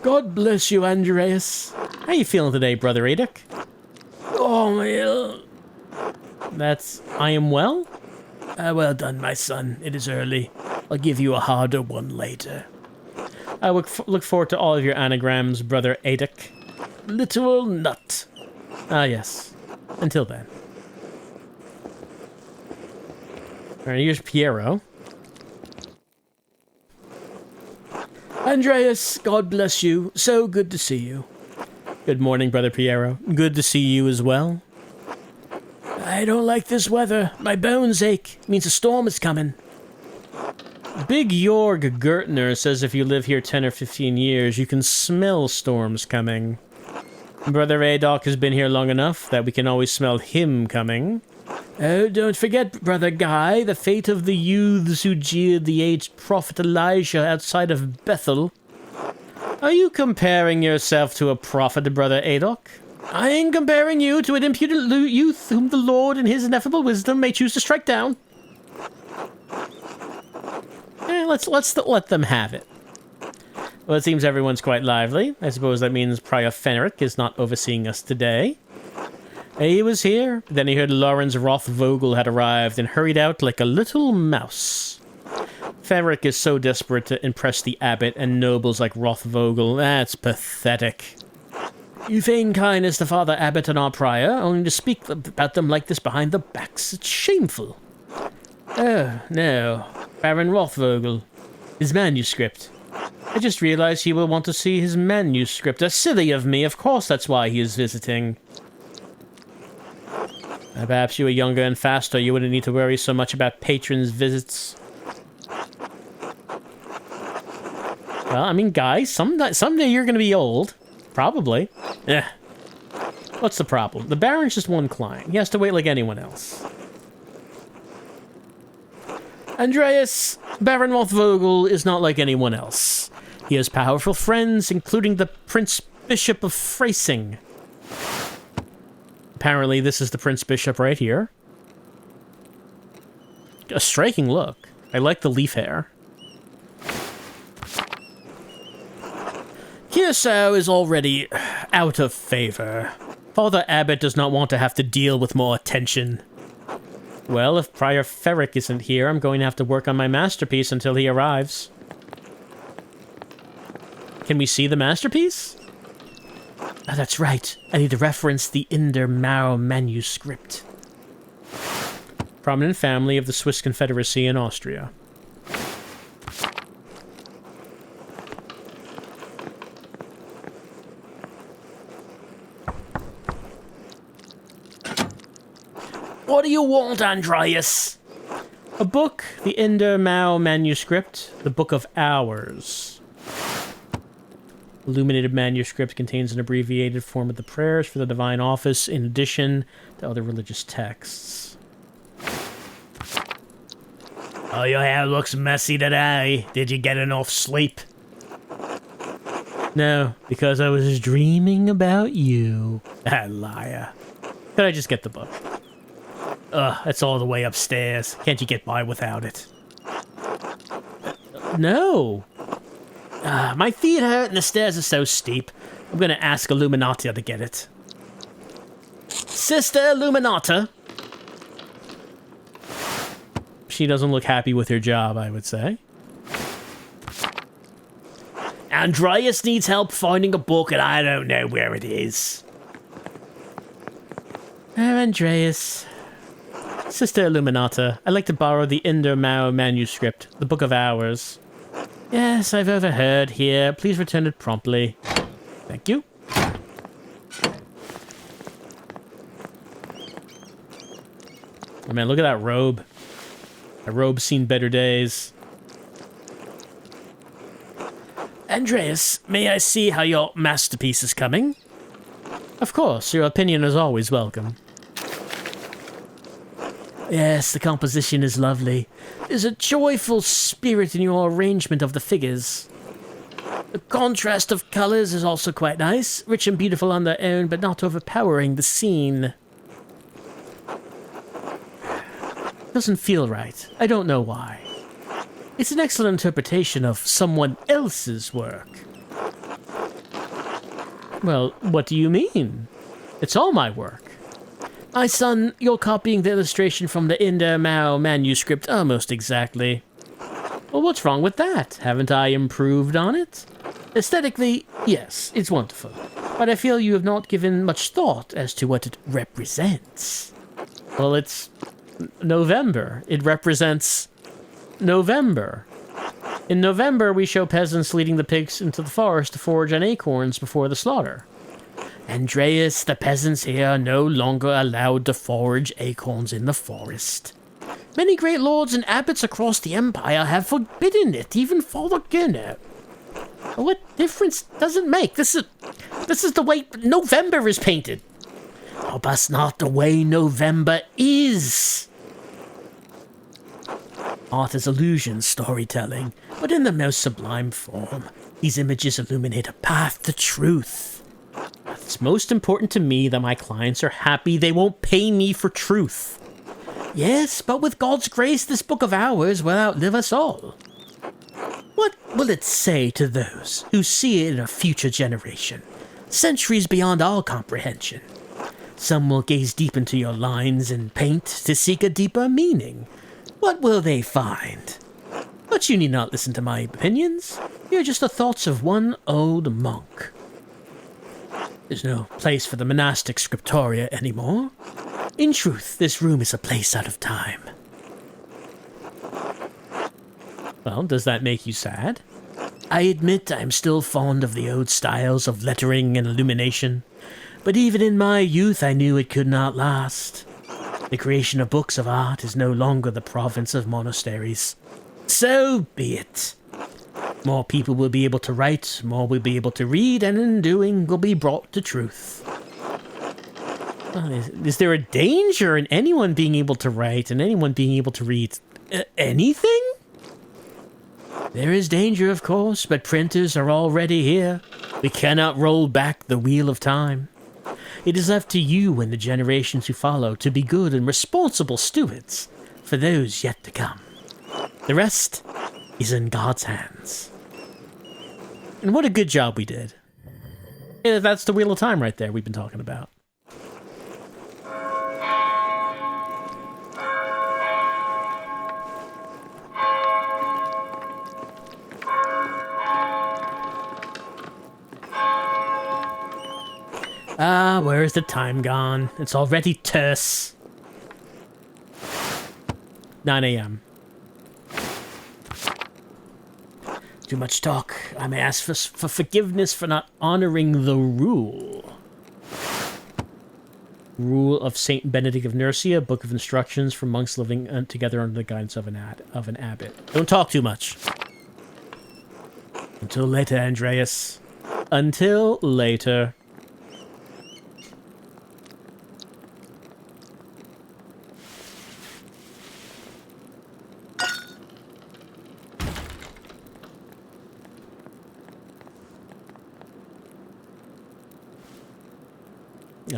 God bless you, Andreas. How you feeling today, Brother Adek? Oh, well... I am well? Well done, my son. It is early. I'll give you a harder one later. I look forward to all of your anagrams, Brother Adek. Literal nut. Ah, yes. Until then. Alright, here's Piero. Andreas, God bless you. So good to see you. Good morning, Brother Piero. Good to see you as well. I don't like this weather. My bones ache. It means a storm is coming. Big Jorg Gertner says if you live here 10 or 15 years, you can smell storms coming. Brother Adok has been here long enough that we can always smell him coming. Oh, don't forget, Brother Guy, the fate of the youths who jeered the aged prophet Elijah outside of Bethel. Are you comparing yourself to a prophet, Brother Adok? I ain't comparing you to an impudent youth whom the Lord in his ineffable wisdom may choose to strike down. Let's let them have it. Well, it seems everyone's quite lively. I suppose that means Prior Fenric is not overseeing us today. He was here, then he heard Lawrence Rothvogel had arrived and hurried out like a little mouse. Fenric is so desperate to impress the abbot and nobles like Rothvogel. That's pathetic. You feign kindness to Father Abbot and our prior, only to speak about them like this behind their backs. It's shameful. Oh, no. Baron Rothvogel. His manuscript. I just realized he will want to see his manuscript. Silly of me. Of course that's why he is visiting. Perhaps you were younger and faster. You wouldn't need to worry so much about patrons' visits. Well, I mean, guys, someday you're going to be old. Probably. What's the problem? The Baron's just one client. He has to wait like anyone else. Andreas, Baron Rothvogel is not like anyone else. He has powerful friends, including the Prince Bishop of Freising. Apparently, this is the Prince Bishop right here. A striking look. I like the leaf hair. Curacao is already out of favor. Father Abbot does not want to have to deal with more attention. Well, if Prior Ferric isn't here, I'm going to have to work on my masterpiece until he arrives. Can we see the masterpiece? Oh, that's right. I need to reference the Inder Mao manuscript. prominent family of the Swiss Confederacy in Austria. What do you want, Andreas? A book, the Inder Mao manuscript, the Book of Hours. Illuminated manuscript contains an abbreviated form of the prayers for the divine office in addition to other religious texts. Oh, your hair looks messy today. Did you get enough sleep? No, because I was dreaming about you. Ah, liar. Could I just get the book? Ugh, it's all the way upstairs. Can't you get by without it? No. My feet hurt and the stairs are so steep. I'm gonna ask Illuminata to get it. Sister Illuminata. She doesn't look happy with her job, I would say. Andreas needs help finding a book and I don't know where it is. Oh, Andreas. Sister Illuminata, I'd like to borrow the Inder Mao manuscript, the Book of Hours. Yes, I've overheard. Here, please return it promptly. Thank you. Oh man, look at that robe. That robe's seen better days. Andreas, may I see how your masterpiece is coming? Of course, your opinion is always welcome. Yes, the composition is lovely. There's a joyful spirit in your arrangement of the figures. The contrast of colors is also quite nice, rich and beautiful on their own, but not overpowering the scene. Doesn't feel right. I don't know why. It's an excellent interpretation of someone else's work. Well, what do you mean? It's all my work. My son, you're copying the illustration from the Inder Mao manuscript almost exactly. Well, what's wrong with that? Haven't I improved on it? Aesthetically, yes, it's wonderful. But I feel you have not given much thought as to what it represents. Well, it's November. It represents November. In November, we show peasants leading the pigs into the forest to forage on acorns before the slaughter. Andreas, the peasants here are no longer allowed to forage acorns in the forest. Many great lords and abbots across the empire have forbidden it, even for the Guinea. What difference does it make? This is the way November is painted. Oh, but that's not the way November is. Art is illusion storytelling, but in the most sublime form. These images illuminate a path to truth. It's most important to me that my clients are happy. They won't pay me for truth. Yes, but with God's grace, this Book of Hours will outlive us all. What will it say to those who see it in a future generation, centuries beyond our comprehension? Some will gaze deep into your lines and paint to seek a deeper meaning. What will they find? But you need not listen to my opinions. They are just the thoughts of one old monk. There's no place for the monastic scriptoria anymore. In truth, this room is a place out of time. Well, does that make you sad? I admit I'm still fond of the old styles of lettering and illumination, but even in my youth I knew it could not last. The creation of books of art is no longer the province of monasteries. So be it. More people will be able to write, more will be able to read, and in doing will be brought to truth. Is there a danger in anyone being able to write and anyone being able to read anything? There is danger, of course, but printers are already here. We cannot roll back the wheel of time. It is left to you and the generations who follow to be good and responsible stewards for those yet to come. The rest is in God's hands. And what a good job we did. Yeah, that's the wheel of time right there we've been talking about. Ah, where's the time gone? It's already terse. 9 a.m. Too much talk. I may ask for forgiveness for not honoring the rule. Rule of Saint Benedict of Nursia, book of instructions for monks living together under the guidance of an abbot. Don't talk too much. Until later, Andreas. Until later.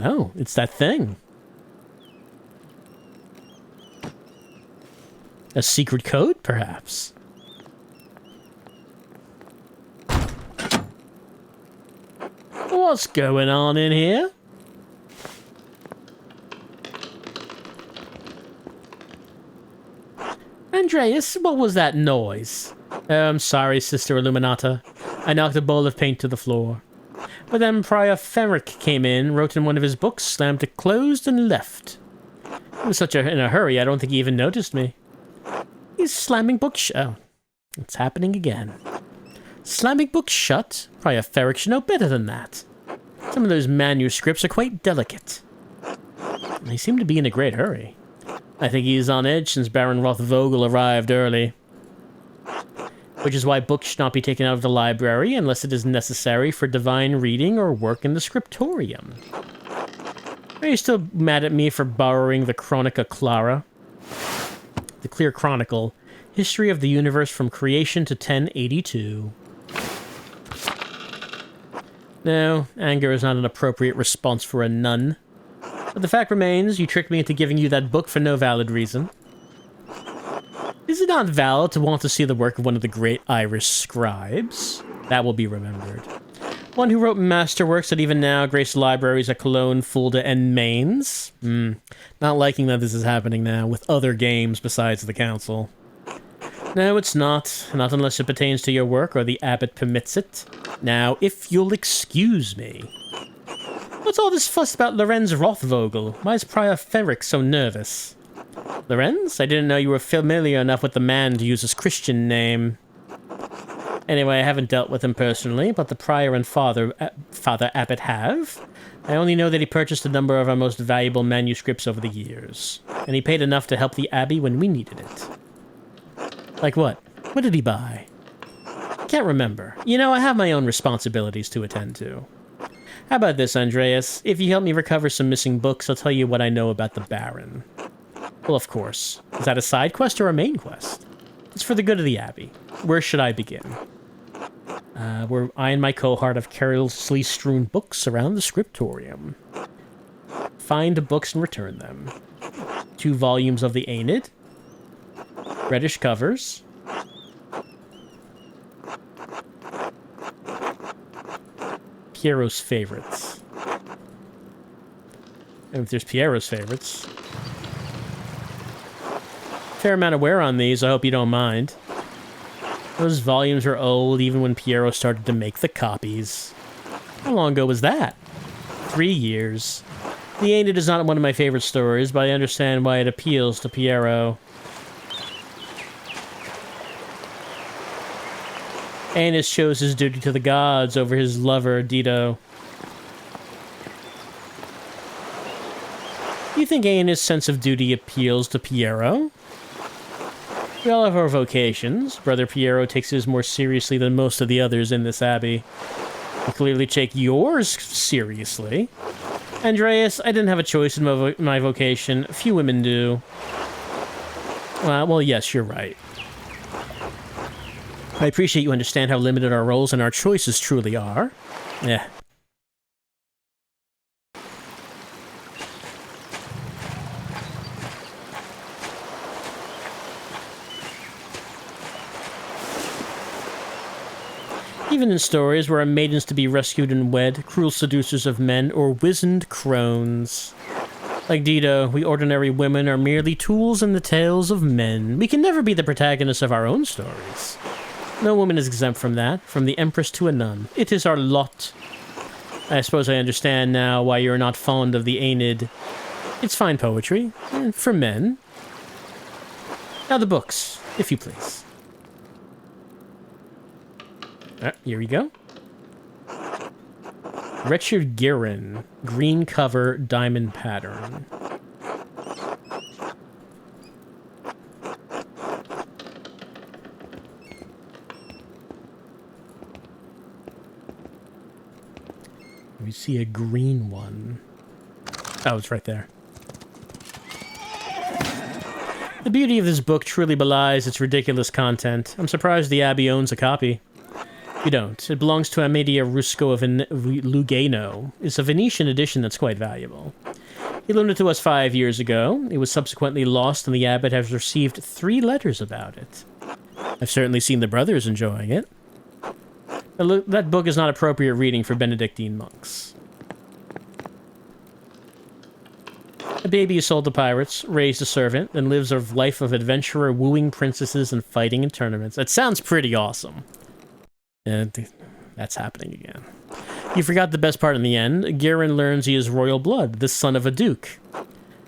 Oh, it's that thing. A secret code, perhaps? What's going on in here? Andreas, what was that noise? I'm sorry, Sister Illuminata. I knocked a bowl of paint to the floor. But then Prior Ferric came in, wrote in one of his books, slammed it closed, and left. He was in a hurry, I don't think he even noticed me. He's slamming books shut. Oh, it's happening again. Slamming books shut? Prior Ferric should know better than that. Some of those manuscripts are quite delicate. They seem to be in a great hurry. I think he's on edge since Baron Rothvogel arrived early. Which is why books should not be taken out of the library unless it is necessary for divine reading or work in the scriptorium. Are you still mad at me for borrowing the Chronica Clara? The Clear Chronicle, History of the Universe from Creation to 1082. No, anger is not an appropriate response for a nun. But the fact remains, you tricked me into giving you that book for no valid reason. Is it not valid to want to see the work of one of the great Irish scribes? That will be remembered. One who wrote masterworks that even now grace libraries at Cologne, Fulda, and Mainz? Not liking that this is happening now, with other games besides the Council. No, it's not. Not unless it pertains to your work or the abbot permits it. Now, if you'll excuse me. What's all this fuss about Lorenz Rothvogel? Why is Prior Ferric so nervous? Lorenz? I didn't know you were familiar enough with the man to use his Christian name. Anyway, I haven't dealt with him personally, but the prior and Father Abbot have. I only know that he purchased a number of our most valuable manuscripts over the years. And he paid enough to help the Abbey when we needed it. Like what? What did he buy? Can't remember. You know, I have my own responsibilities to attend to. How about this, Andreas? If you help me recover some missing books, I'll tell you what I know about the Baron. Well, of course. Is that a side quest or a main quest? It's for the good of the Abbey. Where should I begin? Where I and my cohort have carelessly strewn books around the scriptorium. Find books and return them. 2 volumes of the Aeneid. Reddish covers. Piero's favorites. And if there's Piero's favorites... Fair amount of wear on these, I hope you don't mind. Those volumes are old even when Piero started to make the copies. How long ago was that? 3 years. The Aeneid is not one of my favorite stories, but I understand why it appeals to Piero. Aeneas chose his duty to the gods over his lover, Dido. Do you think Aeneas' sense of duty appeals to Piero? We all have our vocations. Brother Piero takes his more seriously than most of the others in this abbey. You clearly take yours seriously. Andreas, I didn't have a choice in my vocation. Few women do. Well, yes, you're right. I appreciate you understand how limited our roles and our choices truly are. Yeah. Even in stories where a maiden's to be rescued and wed, cruel seducers of men, or wizened crones. Like Dido, we ordinary women are merely tools in the tales of men. We can never be the protagonists of our own stories. No woman is exempt from that, from the empress to a nun. It is our lot. I suppose I understand now why you're not fond of the Aeneid. It's fine poetry, for men. Now the books, if you please. Here we go. Richard Guerin, green cover, diamond pattern. We see a green one. Oh, it's right there. The beauty of this book truly belies its ridiculous content. I'm surprised the Abbey owns a copy. You don't. It belongs to Amedia Rusco of Lugano. It's a Venetian edition that's quite valuable. He loaned it to us 5 years ago. It was subsequently lost, and the abbot has received 3 letters about it. I've certainly seen the brothers enjoying it. That book is not appropriate reading for Benedictine monks. A baby is sold to pirates, raised a servant, and lives a life of adventurer wooing princesses and fighting in tournaments. That sounds pretty awesome. And that's happening again. You forgot the best part in the end. Guerin learns he is royal blood, the son of a duke.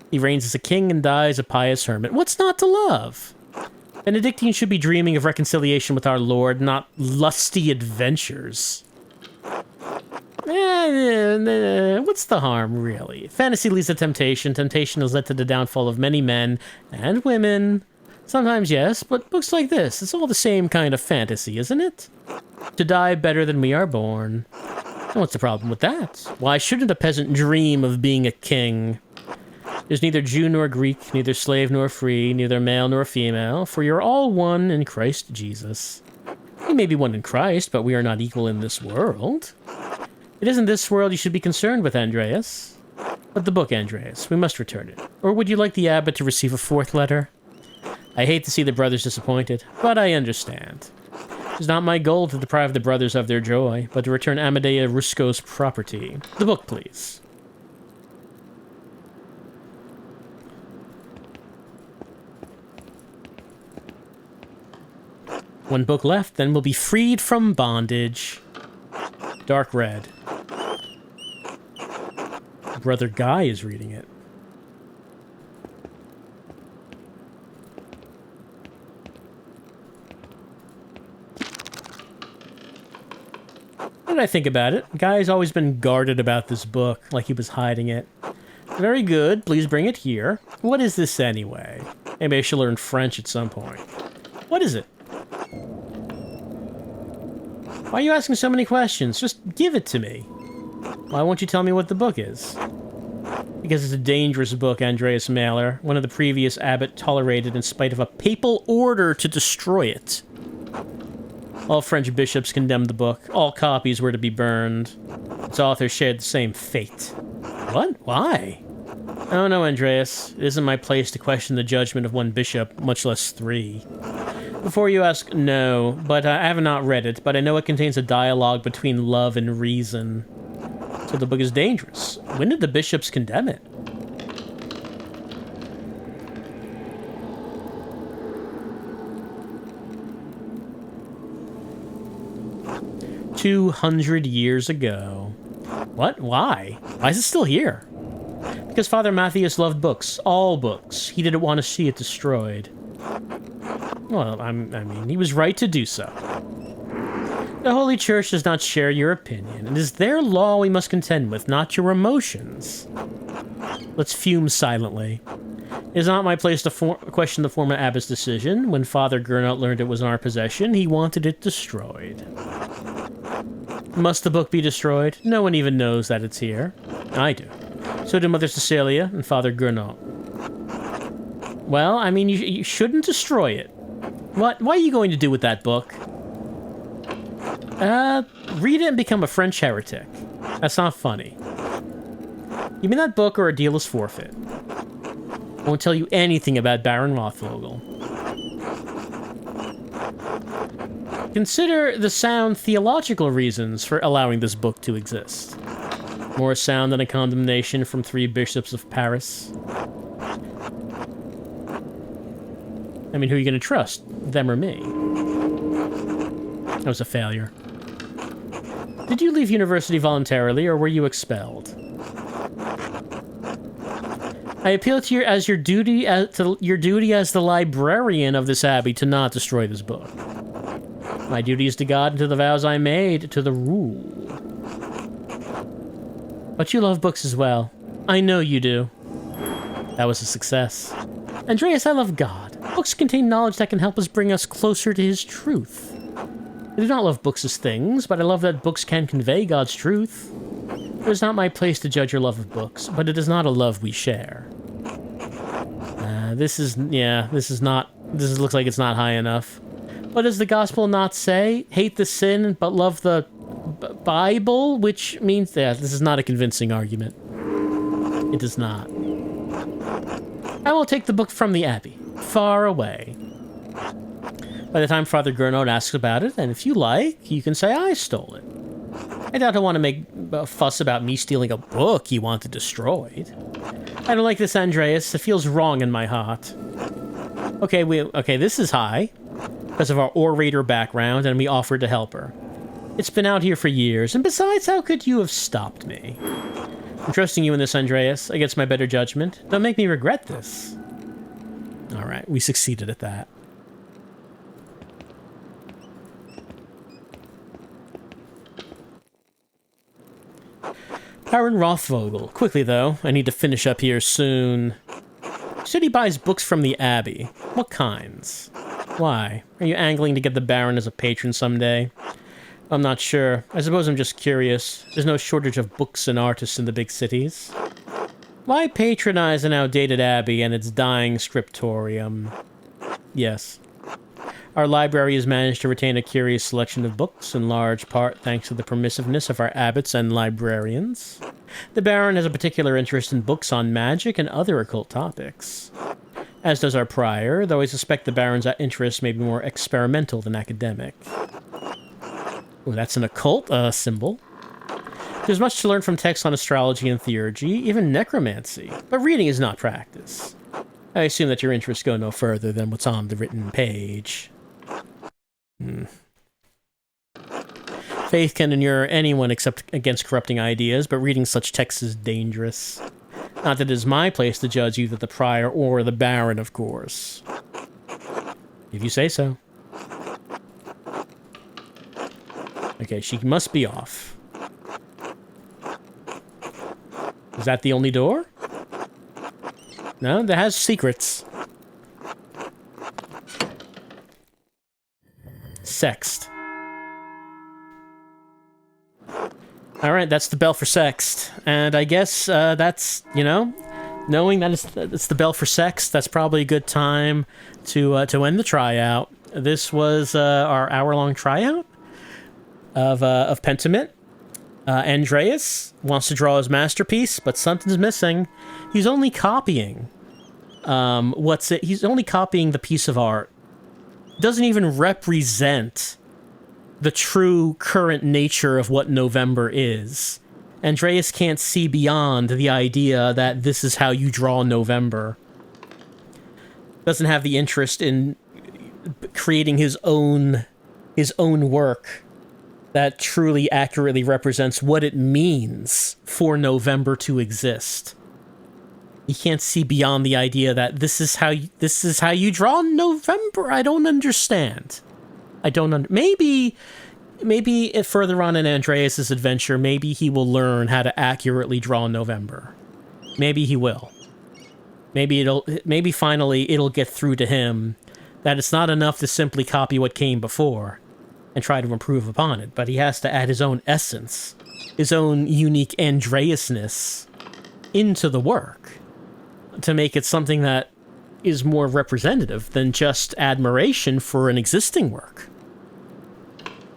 He reigns as a king and dies a pious hermit. What's not to love? Benedictine should be dreaming of reconciliation with our Lord, not lusty adventures. What's the harm, really? Fantasy leads to temptation. Temptation has led to the downfall of many men and women. Sometimes, yes, but books like this, it's all the same kind of fantasy, isn't it? To die better than we are born. And what's the problem with that? Why shouldn't a peasant dream of being a king? There's neither Jew nor Greek, neither slave nor free, neither male nor female, for you're all one in Christ Jesus. We may be one in Christ, but we are not equal in this world. It isn't this world you should be concerned with, Andreas. But the book, Andreas, we must return it. Or would you like the abbot to receive a 4th letter? I hate to see the brothers disappointed, but I understand. It is not my goal to deprive the brothers of their joy, but to return Amadea Rusco's property. The book, please. One book left, then we'll be freed from bondage. Dark red. Brother Guy is reading it. What did I think about it? Guy's always been guarded about this book, like he was hiding it. Very good, please bring it here. What is this anyway? Maybe I should learn French at some point. What is it? Why are you asking so many questions? Just give it to me. Why won't you tell me what the book is? Because it's a dangerous book, Andreas Mailer. One of the previous abbot tolerated in spite of a papal order to destroy it. All French bishops condemned the book. All copies were to be burned. Its author shared the same fate. What? Why? Oh no, Andreas. It isn't my place to question the judgment of one bishop, much less 3. Before you ask, no, but I have not read it, but I know it contains a dialogue between love and reason. So the book is dangerous. When did the bishops condemn it? "200 years ago. What? Why? Why is it still here? Because Father Matthias loved books. All books. He didn't want to see it destroyed. Well, I mean, he was right to do so. The Holy Church does not share your opinion. It is their law we must contend with, not your emotions. Let's fume silently. It is not my place to question the former abbot's decision. When Father Gernot learned it was in our possession, he wanted it destroyed. Must the book be destroyed? No one even knows that it's here. I do. So do Mother Cecilia and Father Gernot. Well, I mean, you shouldn't destroy it. What are you going to do with that book? Read it and become a French heretic. That's not funny. Give me that book or a deal is forfeit. I won't tell you anything about Baron Rothvogel. Consider the sound theological reasons for allowing this book to exist. More sound than a condemnation from 3 bishops of Paris. I mean, who are you going to trust? Them or me? That was a failure. Did you leave university voluntarily, or were you expelled? I appeal to your duty as the librarian of this abbey to not destroy this book. My duty is to God and to the vows I made, to the rule. But you love books as well. I know you do. That was a success. Andreas, I love God. Books contain knowledge that can help us bring us closer to his truth. I do not love books as things, but I love that books can convey God's truth. It is not my place to judge your love of books, but it is not a love we share. This looks like it's not high enough. What does the gospel not say? Hate the sin, but love the Bible? Which means, this is not a convincing argument. It does not. I will take the book from the Abbey, far away. By the time Father Gernot asks about it, and if you like, you can say I stole it. I doubt he'll want to make a fuss about me stealing a book he wanted destroyed. I don't like this, Andreas. It feels wrong in my heart. Okay, this is high, because of our orator background, and we offered to help her. It's been out here for years, and besides, how could you have stopped me? I'm trusting you in this, Andreas, against my better judgment. Don't make me regret this. Alright, we succeeded at that. Baron Rothvogel. Quickly, though. I need to finish up here soon. You said he buys books from the Abbey. What kinds? Why? Are you angling to get the Baron as a patron someday? I'm not sure. I suppose I'm just curious. There's no shortage of books and artists in the big cities. Why patronize an outdated abbey and its dying scriptorium? Yes. Our library has managed to retain a curious selection of books, in large part thanks to the permissiveness of our abbots and librarians. The Baron has a particular interest in books on magic and other occult topics. As does our prior, though I suspect the Baron's interest may be more experimental than academic. Oh, that's an occult symbol. There's much to learn from texts on astrology and theurgy, even necromancy, but reading is not practice. I assume that your interests go no further than what's on the written page. Faith can inure anyone except against corrupting ideas, but reading such texts is dangerous. Not that it is my place to judge either the prior or the Baron, of course. If you say so. Okay, she must be off. Is that the only door? No, that has secrets. Sext. Alright, that's the bell for Sext. And I guess that's, knowing that it's the bell for Sext, that's probably a good time to end the tryout. This was our hour-long tryout of Pentiment. Andreas wants to draw his masterpiece, but something's missing. He's only copying. He's only copying the piece of art. Doesn't even represent the true current nature of what November is. Andreas can't see beyond the idea that this is how you draw November. Doesn't have the interest in creating his own work that truly accurately represents what it means for November to exist. You can't see beyond the idea that this is how you draw November. I don't understand. Maybe if further on in Andreas's adventure, maybe he will learn how to accurately draw November. Maybe he will. Maybe finally it'll get through to him that it's not enough to simply copy what came before and try to improve upon it, but he has to add his own essence, his own unique Andreasness into the work to make it something that is more representative than just admiration for an existing work.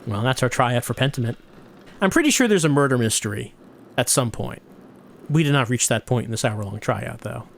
Well, that's our tryout for Pentiment. I'm pretty sure there's a murder mystery at some point. We did not reach that point in this hour-long tryout, though.